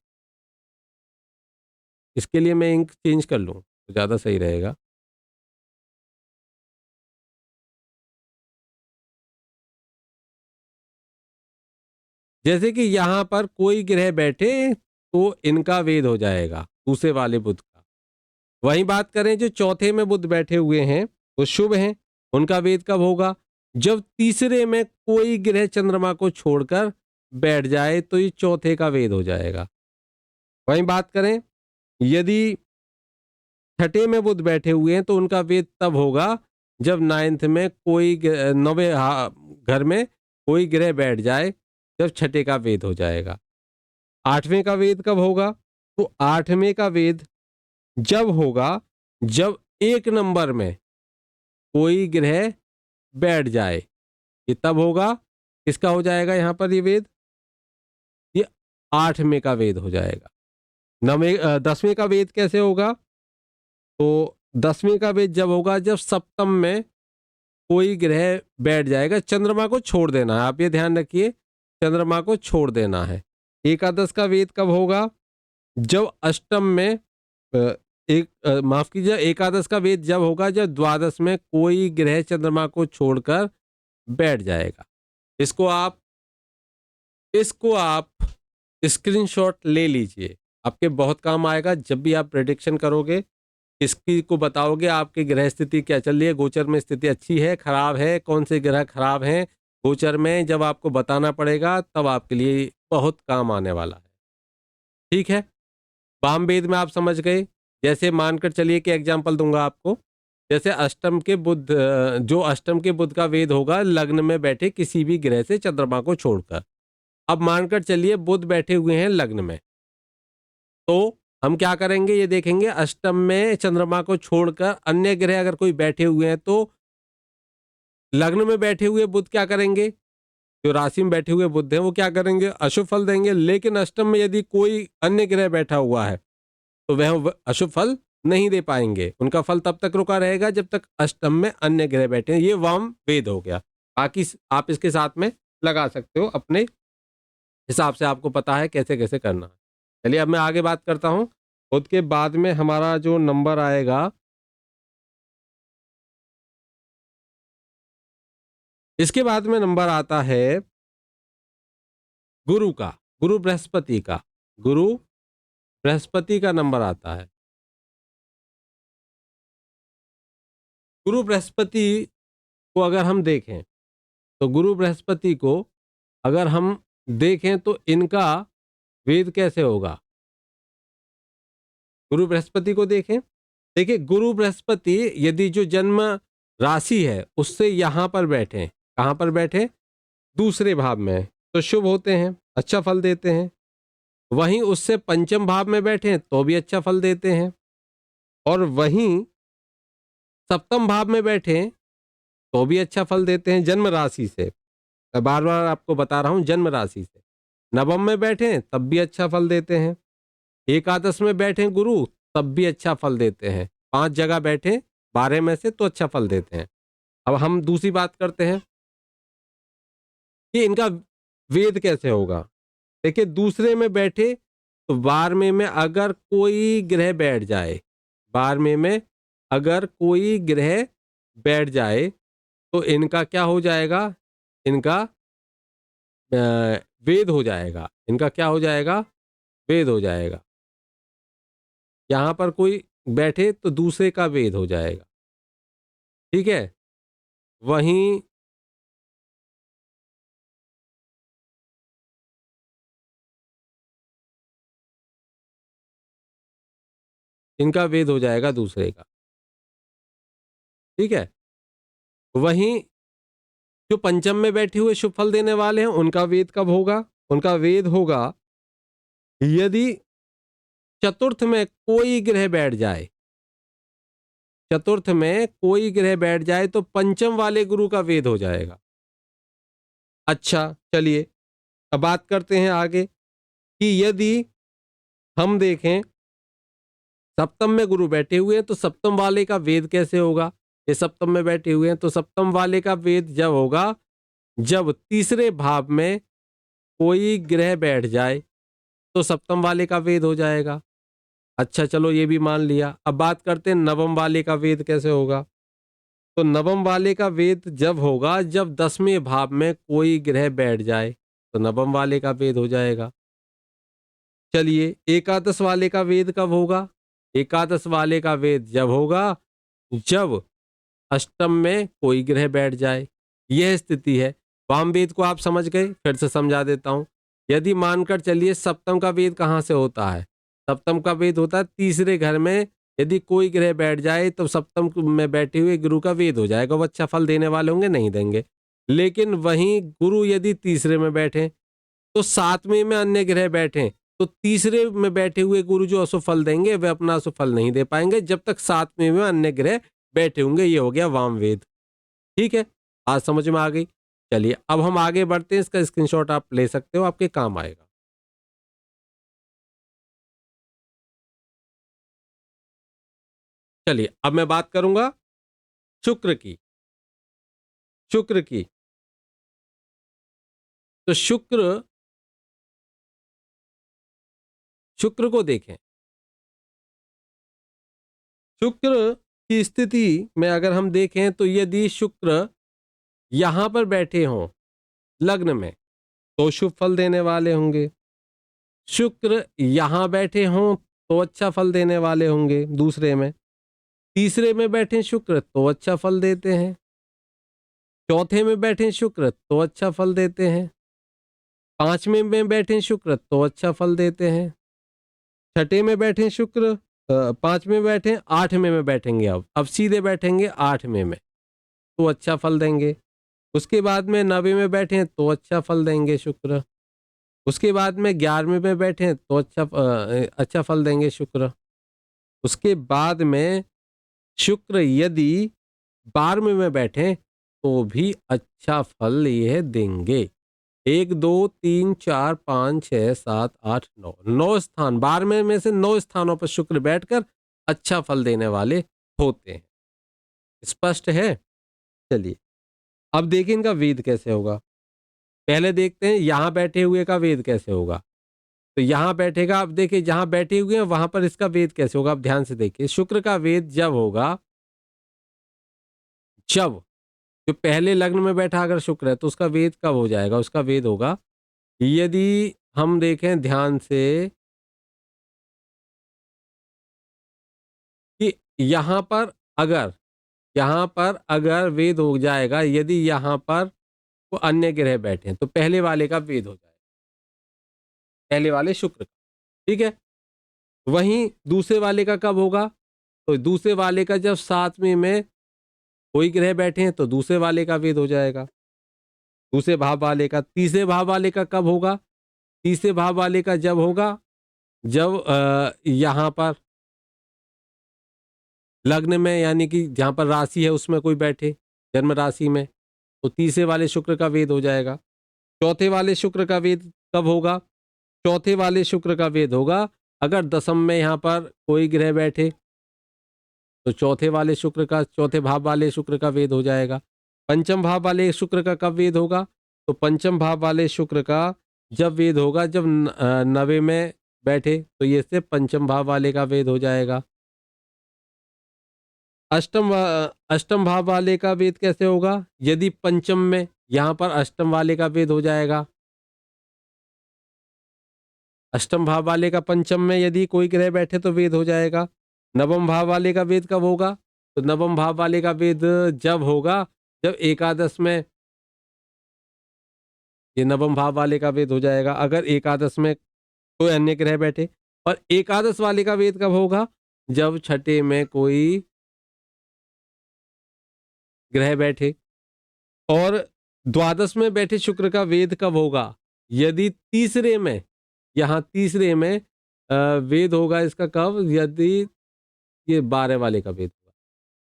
इसके लिए मैं इंक चेंज कर लूं तो ज्यादा सही रहेगा। जैसे कि यहां पर कोई ग्रह बैठे तो इनका वेद हो जाएगा दूसरे वाले बुध का। वहीं बात करें जो चौथे में बुध बैठे हुए हैं वो शुभ हैं, उनका वेद कब होगा? जब तीसरे में कोई ग्रह चंद्रमा को छोड़कर बैठ जाए तो ये चौथे का वेद हो जाएगा। वहीं बात करें यदि छठे में बुध बैठे हुए हैं तो उनका वेद तब होगा जब नाइन्थ में कोई नवे घर में कोई ग्रह बैठ जाए, जब छठे का वेद हो जाएगा। आठवें का वेद कब होगा? तो आठवें का वेद जब होगा जब एक नंबर में कोई ग्रह बैठ जाए, ये तब होगा। किसका हो जाएगा यहां पर ये वेद? ये आठवें का वेद हो जाएगा। दसवें का वेद कैसे होगा? तो दसवें का वेद जब होगा जब सप्तम में कोई ग्रह बैठ जाएगा। चंद्रमा को छोड़ देना है, आप ये ध्यान रखिए, चंद्रमा को छोड़ देना है। एकादश का वेद कब होगा? जब अष्टम में माफ कीजिए, एकादश का वेद जब होगा जब द्वादश में कोई ग्रह चंद्रमा को छोड़कर बैठ जाएगा। इसको आप स्क्रीनशॉट ले लीजिए, आपके बहुत काम आएगा जब भी आप प्रेडिक्शन करोगे। इसकी को बताओगे आपकी ग्रह स्थिति क्या चल रही है, गोचर में स्थिति अच्छी है खराब है, कौन से ग्रह खराब हैं गोचर में, जब आपको बताना पड़ेगा तब आपके लिए बहुत काम आने वाला है। ठीक है, वाम वेद में आप समझ गए। जैसे मानकर चलिए कि एग्जाम्पल दूंगा आपको, जैसे अष्टम के बुध, जो अष्टम के बुध का वेद होगा लग्न में बैठे किसी भी ग्रह से चंद्रमा को छोड़कर। अब मानकर चलिए बुध बैठे हुए हैं लग्न में, तो हम क्या करेंगे ये देखेंगे। अष्टम में चंद्रमा को छोड़कर अन्य ग्रह अगर कोई बैठे हुए हैं तो लग्न में बैठे हुए बुध क्या करेंगे? जो राशि में बैठे हुए बुध हैं वो क्या करेंगे, अशुभ फल देंगे। लेकिन अष्टम में यदि कोई अन्य ग्रह बैठा हुआ है तो वह अशुभ फल नहीं दे पाएंगे। उनका फल तब तक रुका रहेगा जब तक अष्टम में अन्य ग्रह बैठे हैं। ये वाम वेद हो गया। बाकी आप इसके साथ में लगा सकते हो, अपने हिसाब से आपको पता है कैसे कैसे करना है। चलिए अब मैं आगे बात करता हूँ। खुद के बाद में हमारा जो नंबर आएगा, इसके बाद में नंबर आता है गुरु का, गुरु बृहस्पति का। गुरु बृहस्पति का नंबर आता है। गुरु बृहस्पति को अगर हम देखें तो गुरु बृहस्पति को अगर हम देखें तो इनका वेद कैसे होगा। गुरु बृहस्पति को देखें, देखिए गुरु बृहस्पति यदि जो जन्म राशि है उससे यहां पर बैठे, कहां पर बैठे, दूसरे भाव में, तो शुभ होते हैं, अच्छा फल देते हैं। वहीं उससे पंचम भाव में बैठे तो भी अच्छा फल देते हैं। और वहीं सप्तम भाव में बैठे तो भी अच्छा फल देते हैं जन्म राशि से। मैं बार बार आपको बता रहा हूं, जन्म राशि से। नवम में बैठे तब भी अच्छा फल देते हैं। एकादश में बैठे गुरु तब भी अच्छा फल देते हैं। 5 जगह बैठे 12 में से तो अच्छा फल देते हैं। अब हम दूसरी बात करते हैं कि इनका वेद कैसे होगा। देखिए दूसरे में बैठे तो 12वें में अगर कोई ग्रह बैठ जाए, 12वें में अगर कोई ग्रह बैठ जाए तो इनका क्या हो जाएगा, इनका वेद हो जाएगा। इनका क्या हो जाएगा, वेद हो जाएगा। यहां पर कोई बैठे तो दूसरे का वेद हो जाएगा, ठीक है। वहीं इनका वेद हो जाएगा दूसरे का, ठीक है। वहीं जो पंचम में बैठे हुए शुभ फल देने वाले हैं उनका वेद कब होगा, उनका वेद होगा यदि चतुर्थ में कोई ग्रह बैठ जाए। चतुर्थ में कोई ग्रह बैठ जाए तो पंचम वाले गुरु का वेद हो जाएगा। अच्छा चलिए अब बात करते हैं आगे कि यदि हम देखें सप्तम में गुरु बैठे हुए हैं तो सप्तम वाले का वेद कैसे होगा। ये सप्तम में बैठे हुए हैं तो सप्तम वाले का वेद जब होगा जब तीसरे भाव में कोई ग्रह बैठ जाए तो सप्तम वाले का वेद हो जाएगा। अच्छा चलो ये भी मान लिया। अब बात करते हैं नवम वाले का वेद कैसे होगा। तो नवम वाले का वेद जब होगा जब 10वें भाव में कोई ग्रह बैठ जाए तो नवम वाले का वेद हो जाएगा। चलिए एकादश वाले का वेद कब होगा। एकादश वाले का वेद जब होगा जब अष्टम में कोई ग्रह बैठ जाए। यह स्थिति है। वाम वेद को आप समझ गए, फिर से समझा देता हूं। यदि मानकर चलिए सप्तम का वेद कहां से होता है। सप्तम का वेद होता है तीसरे घर में यदि कोई ग्रह बैठ जाए तो सप्तम में बैठे हुए गुरु का वेद हो जाएगा। वो अच्छा फल देने वाले होंगे, नहीं देंगे। लेकिन वहीं गुरु यदि तीसरे में बैठे तो 7वें में अन्य ग्रह बैठे तो तीसरे में बैठे हुए गुरु जो अशुभ फल देंगे वे अपना अशुभ फल नहीं दे पाएंगे जब तक 7वें में अन्य ग्रह बैठे होंगे। ये हो गया वाम वेद, ठीक है। आज समझ में आ गई। चलिए अब हम आगे बढ़ते हैं। इसका स्क्रीनशॉट आप ले सकते हो, आपके काम आएगा। चलिए अब मैं बात करूंगा शुक्र की। शुक्र की तो शुक्र, शुक्र को देखें। शुक्र की स्थिति में अगर हम देखें तो यदि शुक्र यहां पर बैठे हों लग्न में तो शुभ फल देने वाले होंगे। शुक्र यहां बैठे हों तो अच्छा फल देने वाले होंगे दूसरे में। तीसरे में बैठे शुक्र तो अच्छा फल देते हैं। चौथे में बैठे शुक्र तो अच्छा फल देते हैं। 5वें में बैठे शुक्र तो अच्छा फल देते हैं। छठे में बैठे शुक्र, 5वें बैठे, 8वें में बैठेंगे। अब सीधे बैठेंगे 8वें में तो अच्छा फल देंगे। उसके बाद में 9वें में बैठे तो अच्छा फल देंगे शुक्र। उसके बाद में 11वें में बैठे तो अच्छा फल देंगे शुक्र। उसके बाद में शुक्र यदि 12वें में बैठे तो भी अच्छा फल ये देंगे। 1 2 3 4 5 6 7 8 9, 9 स्थान, 12वें में से 9 स्थानों पर शुक्र बैठकर अच्छा फल देने वाले होते हैं। स्पष्ट है? चलिए अब देखिए इनका वेद कैसे होगा। पहले देखते हैं यहां बैठे हुए का वेद कैसे होगा। तो यहां बैठेगा, अब देखिए जहां बैठे हुए हैं वहां पर इसका वेद कैसे होगा। अब ध्यान से देखिए, शुक्र का वेद जब होगा, जब जो पहले लग्न में बैठा अगर शुक्र है तो उसका वेद कब हो जाएगा। उसका वेद होगा, यदि हम देखें ध्यान से कि अगर यहां पर अगर वेद हो जाएगा, यदि यहां पर वो अन्य ग्रह बैठे हैं तो पहले वाले का वेद हो जाएगा, पहले वाले शुक्र का। ठीक है। वहीं दूसरे वाले का कब होगा, तो दूसरे वाले का जब सातवें में कोई ग्रह बैठे हैं तो दूसरे वाले का वेद हो जाएगा, दूसरे भाव वाले का। तीसरे भाव वाले का कब होगा, तीसरे भाव वाले का जब होगा जब यहाँ पर लग्न में, यानी कि जहाँ पर राशि है उसमें कोई बैठे, जन्म राशि में, तो तीसरे वाले शुक्र का वेद हो जाएगा। चौथे वाले शुक्र का वेद कब होगा, चौथे वाले शुक्र का वेद होगा अगर दसम में यहाँ पर कोई ग्रह बैठे तो चौथे वाले शुक्र का, चौथे भाव वाले शुक्र का वेद हो जाएगा। पंचम भाव वाले शुक्र का कब वेद होगा, तो पंचम भाव वाले शुक्र का जब वेद होगा जब नवे में बैठे, तो ये से पंचम भाव वाले का वेद हो जाएगा। अष्टम भाव वाले का वेद कैसे होगा, यदि पंचम में यहाँ पर अष्टम वाले का वेद हो जाएगा। अष्टम भाव वाले का पंचम में यदि कोई ग्रह बैठे तो वेद हो जाएगा। नवम भाव वाले का वेद कब होगा, तो नवम भाव वाले का वेद जब होगा जब एकादश में, ये नवम भाव वाले का वेद हो जाएगा अगर एकादश में कोई अन्य ग्रह बैठे। और एकादश वाले का वेद कब होगा, जब छठे में कोई ग्रह बैठे। और द्वादश में बैठे शुक्र का वेद कब होगा, यदि तीसरे में, यहाँ तीसरे में वेद होगा इसका कब, यदि ये 12 वाले का वेद होगा,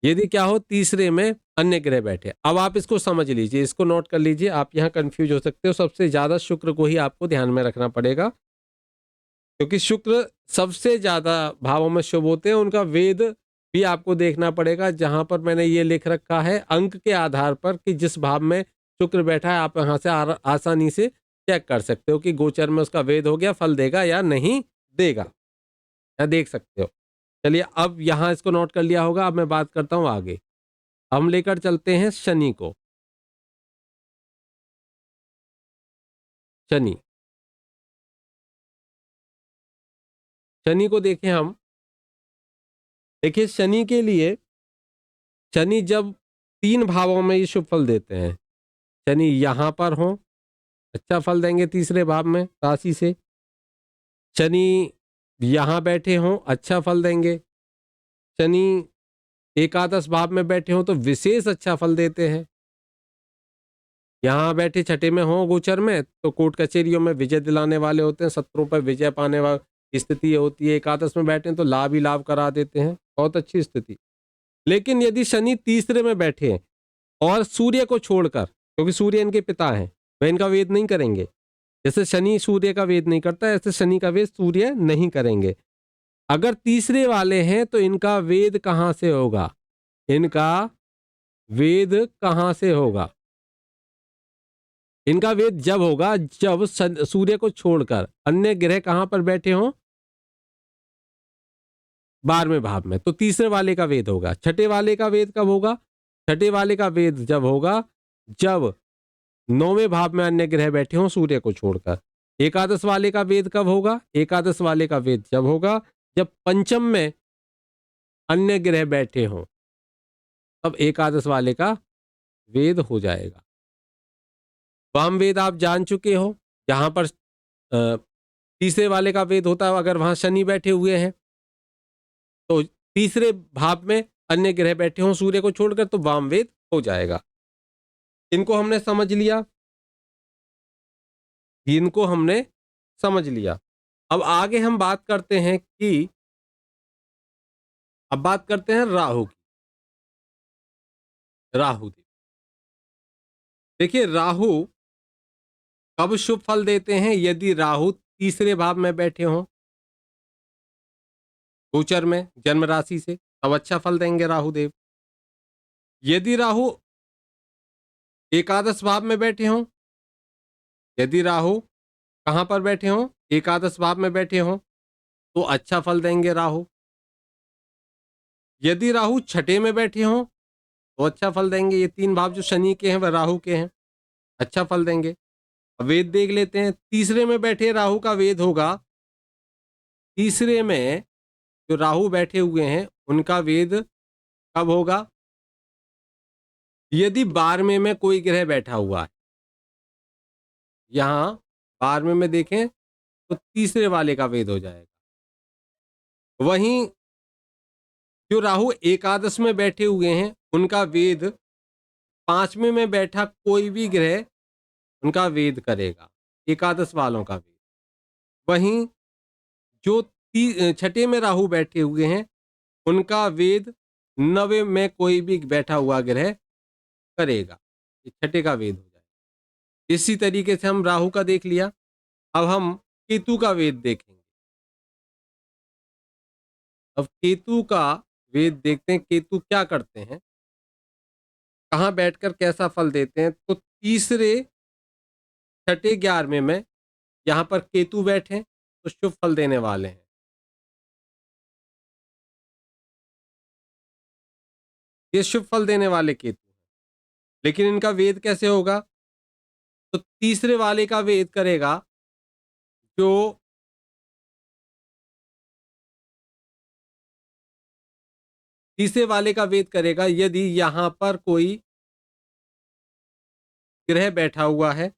यदि क्या हो तीसरे में अन्य ग्रह बैठे। अब आप इसको समझ लीजिए, इसको नोट कर लीजिए, आप यहाँ कंफ्यूज हो सकते हो। सबसे ज्यादा शुक्र को ही आपको ध्यान में रखना पड़ेगा, क्योंकि शुक्र सबसे ज्यादा भावों में शुभ होते हैं। उनका वेद भी आपको देखना पड़ेगा, जहां पर मैंने ये लिख रखा है अंक के आधार पर कि जिस भाव में शुक्र बैठा है, आप यहाँ से आसानी से चेक कर सकते हो कि गोचर में उसका वेद हो गया, फल देगा या नहीं देगा, या देख सकते हो। चलिए अब यहाँ इसको नोट कर लिया होगा। अब मैं बात करता हूँ आगे। हम लेकर चलते हैं शनि को। शनि, शनि को देखें हम। देखिए शनि के लिए, शनि जब 3 भावों में ये शुभ फल देते हैं, शनि यहाँ पर हो अच्छा फल देंगे तीसरे भाव में राशि से, शनि यहाँ बैठे हों अच्छा फल देंगे, शनि एकादश भाव में बैठे हों तो विशेष अच्छा फल देते हैं। यहाँ बैठे छठे में हों गोचर में तो कोर्ट कचहरियों में विजय दिलाने वाले होते हैं, शत्रुओं पर विजय पाने वाली स्थिति होती है। एकादश में बैठे तो लाभ ही लाभ करा देते हैं, बहुत अच्छी स्थिति। लेकिन यदि शनि तीसरे में बैठे हैं और सूर्य को छोड़कर, क्योंकि सूर्य इनके पिता हैं, वह इनका वेद नहीं करेंगे। जैसे शनि सूर्य का वेद नहीं करता, ऐसे शनि का वेद सूर्य नहीं करेंगे। अगर तीसरे वाले हैं तो इनका वेद कहाँ से होगा, इनका वेद कहाँ से होगा, इनका वेद जब होगा जब सूर्य को छोड़कर अन्य ग्रह कहां पर बैठे हों, 12वें भाव में, तो तीसरे वाले का वेद होगा। छठे वाले का वेद कब होगा, छठे वाले का वेद जब होगा जब 9वें भाव में अन्य ग्रह बैठे हों सूर्य को छोड़कर। एकादश वाले का वेद कब होगा, एकादश वाले का वेद जब होगा जब पंचम में अन्य ग्रह बैठे हों, तब एकादश वाले का वेद हो जाएगा। वाम वेद आप जान चुके हो, जहां पर तीसरे वाले का वेद होता है अगर वहां शनि बैठे हुए हैं, तो तीसरे भाव में अन्य ग्रह बैठे हों सूर्य को छोड़कर तो वाम वेद हो जाएगा। इनको हमने समझ लिया, इनको हमने समझ लिया। अब आगे हम बात करते हैं कि, अब बात करते हैं राहु की। राहु, देखिए राहु कब शुभ फल देते हैं? यदि राहु तीसरे भाव में बैठे हों गोचर में जन्म राशि से, तब अच्छा फल देंगे राहु देव। यदि राहु एकादश भाव में बैठे हों, यदि राहु कहाँ पर बैठे हों? एकादश भाव में बैठे हों, तो अच्छा फल देंगे राहु। यदि राहु छठे में बैठे हों, तो अच्छा फल देंगे। ये तीन भाव जो शनि के हैं वह राहु के हैं, अच्छा फल देंगे। अब वेद देख लेते हैं। तीसरे में बैठे राहु का वेद होगा, तीसरे में जो राहु बैठे हुए हैं उनका वेद कब होगा? यदि 12वें में कोई ग्रह बैठा हुआ है, यहाँ 12वें में देखें तो तीसरे वाले का वेद हो जाएगा। वहीं जो राहु एकादश में बैठे हुए हैं उनका वेद 5वें में बैठा कोई भी ग्रह उनका वेद करेगा, एकादश वालों का वेद। वहीं जो छठे में राहु बैठे हुए हैं उनका वेद 9वें में कोई भी बैठा हुआ ग्रह करेगा, ये छठे का वेद हो जाएगा। इसी तरीके से हम राहु का देख लिया। अब हम केतु का वेद देखेंगे। अब केतु का वेद देखते हैं, केतु क्या करते हैं, कहाँ बैठकर कैसा फल देते हैं। तो तीसरे छठे 11वें में यहाँ पर केतु बैठे तो शुभ फल देने वाले हैं। ये शुभ फल देने वाले केतु हैं। लेकिन इनका वेद कैसे होगा? तो तीसरे वाले का वेद करेगा जो तीसरे वाले का वेद करेगा यदि यहाँ पर कोई ग्रह बैठा हुआ है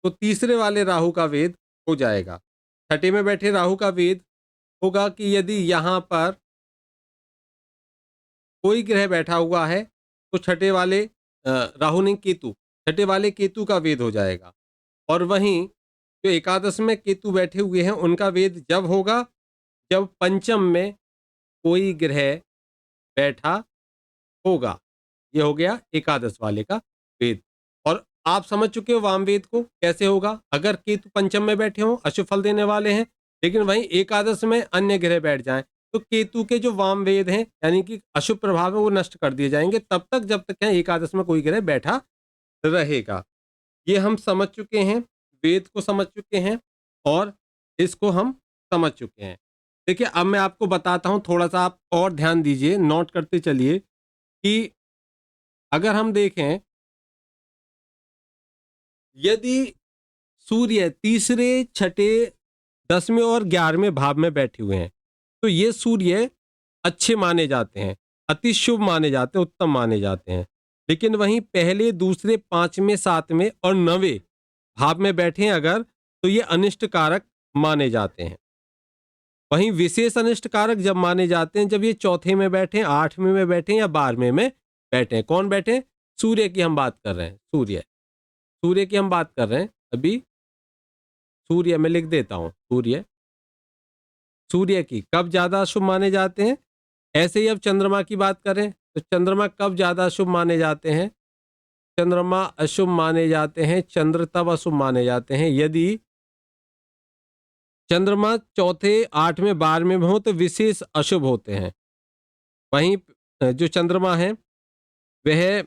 तो तीसरे वाले राहु का वेद हो जाएगा। छठे में बैठे राहु का वेद होगा कि यदि यहाँ पर कोई ग्रह बैठा हुआ है तो छठे वाले राहु नहीं केतु, छठे वाले केतु का वेद हो जाएगा। और वहीं जो एकादश में केतु बैठे हुए हैं उनका वेद जब होगा जब पंचम में कोई ग्रह बैठा होगा। ये हो गया एकादश वाले का वेद। और आप समझ चुके हो वाम वेद को कैसे होगा। अगर केतु पंचम में बैठे हों अशुभ फल देने वाले हैं, लेकिन वहीं एकादश में अन्य ग्रह बैठ जाएं तो केतु के जो वाम वेद हैं यानी कि अशुभ प्रभाव है वो नष्ट कर दिए जाएंगे तब तक जब तक है एकादश में कोई ग्रह बैठा रहेगा। ये हम समझ चुके हैं, वेद को समझ चुके हैं और इसको हम समझ चुके हैं। देखिए अब मैं आपको बताता हूं, थोड़ा सा आप और ध्यान दीजिए, नोट करते चलिए कि अगर हम देखें यदि सूर्य तीसरे छठे 10वें और 11वें भाव में बैठे हुए हैं तो ये सूर्य अच्छे माने जाते हैं, अति शुभ माने जाते हैं, उत्तम माने जाते हैं। लेकिन वहीं पहले दूसरे 5वें 7वें और 9वें भाव में बैठे हैं अगर तो ये अनिष्ट कारक माने जाते हैं। वहीं विशेष अनिष्ट कारक जब माने जाते हैं जब ये चौथे में बैठे, 8वें में बैठे या 12वें में बैठे। कौन बैठे? सूर्य की हम बात कर रहे हैं। सूर्य की हम बात कर रहे हैं। अभी सूर्य में लिख देता हूं, सूर्य की कब ज्यादा शुभ माने जाते हैं। ऐसे ही अब चंद्रमा की बात करें तो चंद्रमा कब ज्यादा शुभ माने जाते हैं। चंद्रमा अशुभ माने जाते हैं, चंद्र तब अशुभ माने जाते हैं यदि चंद्रमा चौथे 8वें 12वें में हो तो विशेष अशुभ होते हैं। वहीं जो चंद्रमा है वह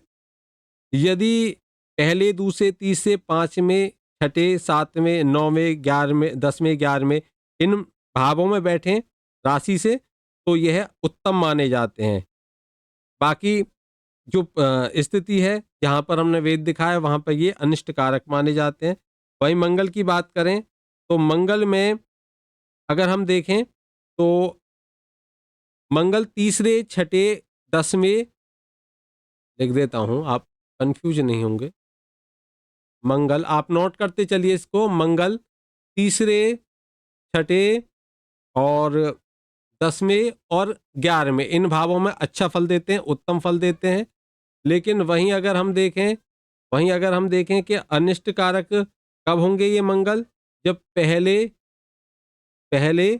यदि पहले दूसरे तीसरे 5वें 6ठे 7वें 9वें 11वें 10वें 11वें इन भावों में बैठे राशि से तो यह उत्तम माने जाते हैं। बाकी जो स्थिति है जहाँ पर हमने वेद दिखाया वहाँ पर ये अनिष्ट कारक माने जाते हैं। वहीं मंगल की बात करें तो मंगल में अगर हम देखें तो मंगल तीसरे छठे 10वें लिख देता हूँ, आप कंफ्यूज नहीं होंगे। मंगल आप नोट करते चलिए इसको, मंगल तीसरे छठे और 10वें और 11वें इन भावों में अच्छा फल देते हैं, उत्तम फल देते हैं। लेकिन वहीं अगर हम देखें कि अनिष्ट कारक कब होंगे ये मंगल, जब पहले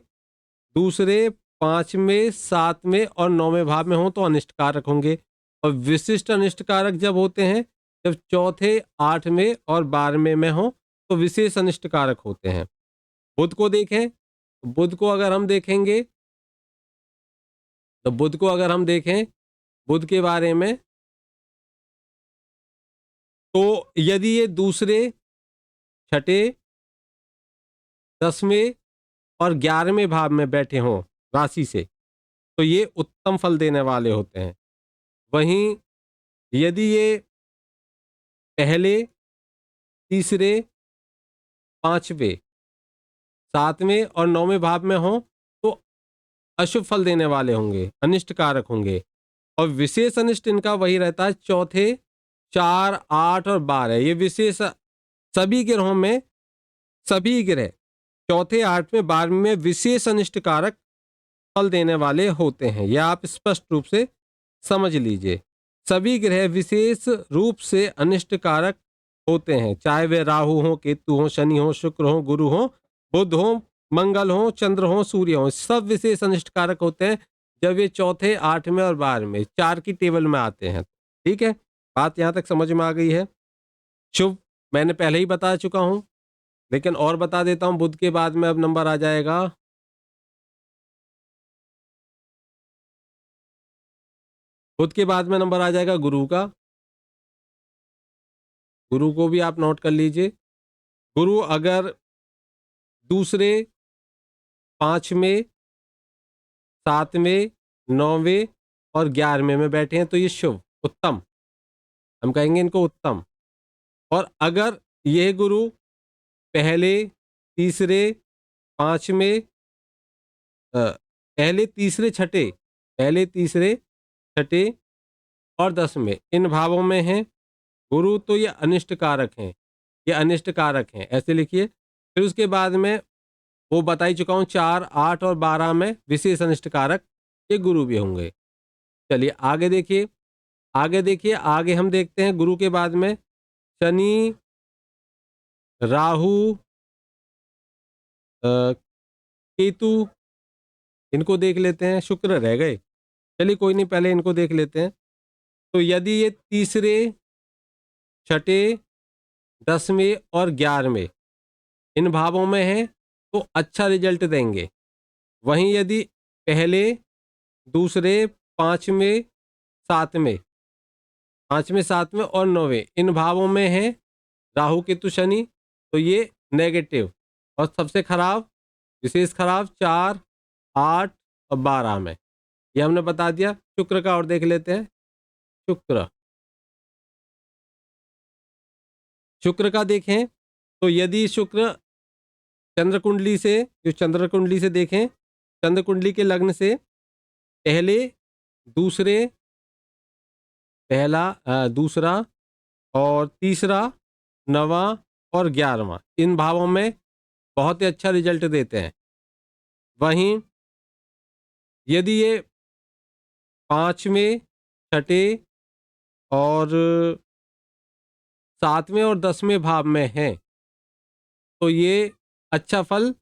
दूसरे 5वें 7वें और 9वें भाव में हो तो अनिष्ट कारक होंगे। और विशिष्ट अनिष्ट कारक जब होते हैं जब चौथे 8वें और 12वें में हो तो विशेष अनिष्ट कारक होते हैं। बुध को देखें, बुध को अगर हम देखेंगे तो बुध को अगर हम देखें, बुध के बारे में, तो यदि ये दूसरे, छठे, 10वें और 11वें भाव में बैठे हों राशि से, तो ये उत्तम फल देने वाले होते हैं। वहीं यदि ये पहले, तीसरे, 5वें, 7वें और 9वें भाव में हों तो अशुभ फल देने वाले होंगे, अनिष्ट कारक होंगे। और विशेष अनिष्ट इनका वही रहता है, चौथे, 4, 8 और 12। ये विशेष सभी ग्रहों में, सभी ग्रह चौथे, 8वें, 12वें में विशेष अनिष्ट कारक फल देने वाले होते हैं। यह आप स्पष्ट रूप से समझ लीजिए। सभी ग्रह विशेष रूप से अनिष्ट कारक होते हैं, चाहे वे राहु हो, केतु हो, शनि हो, शुक्र हो, गुरु हो, बुध हो, मंगल हो, चंद्र हो, सूर्य हो, सब विशेष अनिष्ट कारक होते हैं जब ये चौथे, 8वें और 12वें 4 की टेबल में आते हैं। ठीक है, बात यहां तक समझ में आ गई है। शुभ मैंने पहले ही बता चुका हूं, लेकिन और बता देता हूं। बुध के बाद में अब नंबर आ जाएगा, बुध के बाद में नंबर आ जाएगा गुरु का। गुरु को भी आप नोट कर लीजिए। गुरु अगर दूसरे, 5वें, 7वें, 9वें और 11वें में बैठे हैं तो ये शुभ, उत्तम, हम कहेंगे इनको उत्तम। और अगर ये गुरु पहले, तीसरे, 5वें, पहले, तीसरे, छठे, पहले, तीसरे, छठे और 10वें इन भावों में हैं गुरु, तो ये अनिष्ट कारक हैं, ये अनिष्ट कारक हैं, ऐसे लिखिए। फिर उसके बाद में वो बता ही चुका हूँ, 4, 8 और 12 में विशेष अनिष्ट कारक ये गुरु भी होंगे। चलिए आगे देखिए, आगे देखिए, आगे हम देखते हैं गुरु के बाद में शनि, राहु, केतु, इनको देख लेते हैं। शुक्र रह गए, चलिए कोई नहीं, पहले इनको देख लेते हैं। तो यदि ये तीसरे, छठे, 10वें और 11वें इन भावों में हैं तो अच्छा रिजल्ट देंगे। वहीं यदि पहले, दूसरे, 5वें, 7वें, 5वें, 7वें और 9वें इन भावों में हैं राहु, केतु, शनि, तो ये नेगेटिव। और सबसे खराब, विशेष खराब, 4, 8 और 12 में, ये हमने बता दिया। शुक्र का और देख लेते हैं। शुक्र, शुक्र का देखें तो यदि शुक्र चंद्र कुंडली से, जो चंद्र कुंडली से देखें, चंद्र कुंडली के लग्न से पहले, दूसरे, पहला, दूसरा और तीसरा, 9वां और 11वां इन भावों में बहुत ही अच्छा रिजल्ट देते हैं। वहीं यदि ये 5वें, छठे और 7वें और 10वें भाव में हैं तो ये अच्छा फल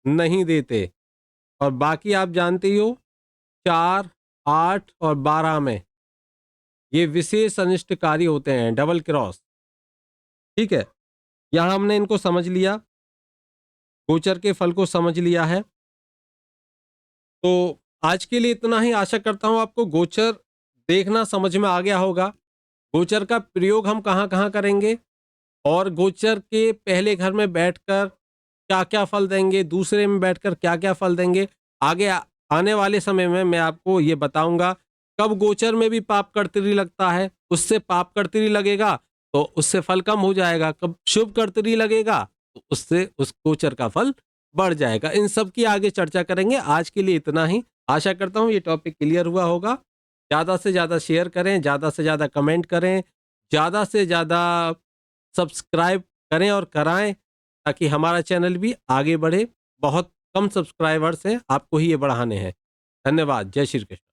नहीं देते। और बाकी आप जानते ही हो, 4, 8 और 12 में ये विशेष अनिष्टकारी होते हैं, डबल क्रॉस। ठीक है, यहां हमने इनको समझ लिया, गोचर के फल को समझ लिया है। तो आज के लिए इतना ही। आशा करता हूं आपको गोचर देखना समझ में आ गया होगा। गोचर का प्रयोग हम कहां कहां करेंगे और गोचर के पहले घर में बैठकर क्या क्या फल देंगे, दूसरे में बैठकर क्या क्या फल देंगे, आगे आने वाले समय में मैं आपको ये बताऊंगा। कब गोचर में भी पाप कर्तरी लगता है, उससे पाप कर्तरी लगेगा तो उससे फल कम हो जाएगा। कब शुभ कर्तरी लगेगा तो उससे उस गोचर का फल बढ़ जाएगा। इन सब की आगे चर्चा करेंगे। आज के लिए इतना ही। आशा करता हूँ ये टॉपिक क्लियर हुआ होगा। ज़्यादा से ज़्यादा शेयर करें, ज़्यादा से ज़्यादा कमेंट करें, ज़्यादा से ज़्यादा सब्सक्राइब करें और कराएं ताकि हमारा चैनल भी आगे बढ़े। बहुत कम सब्सक्राइबर्स हैं, आपको ही ये बढ़ाने हैं। धन्यवाद। जय श्री कृष्ण।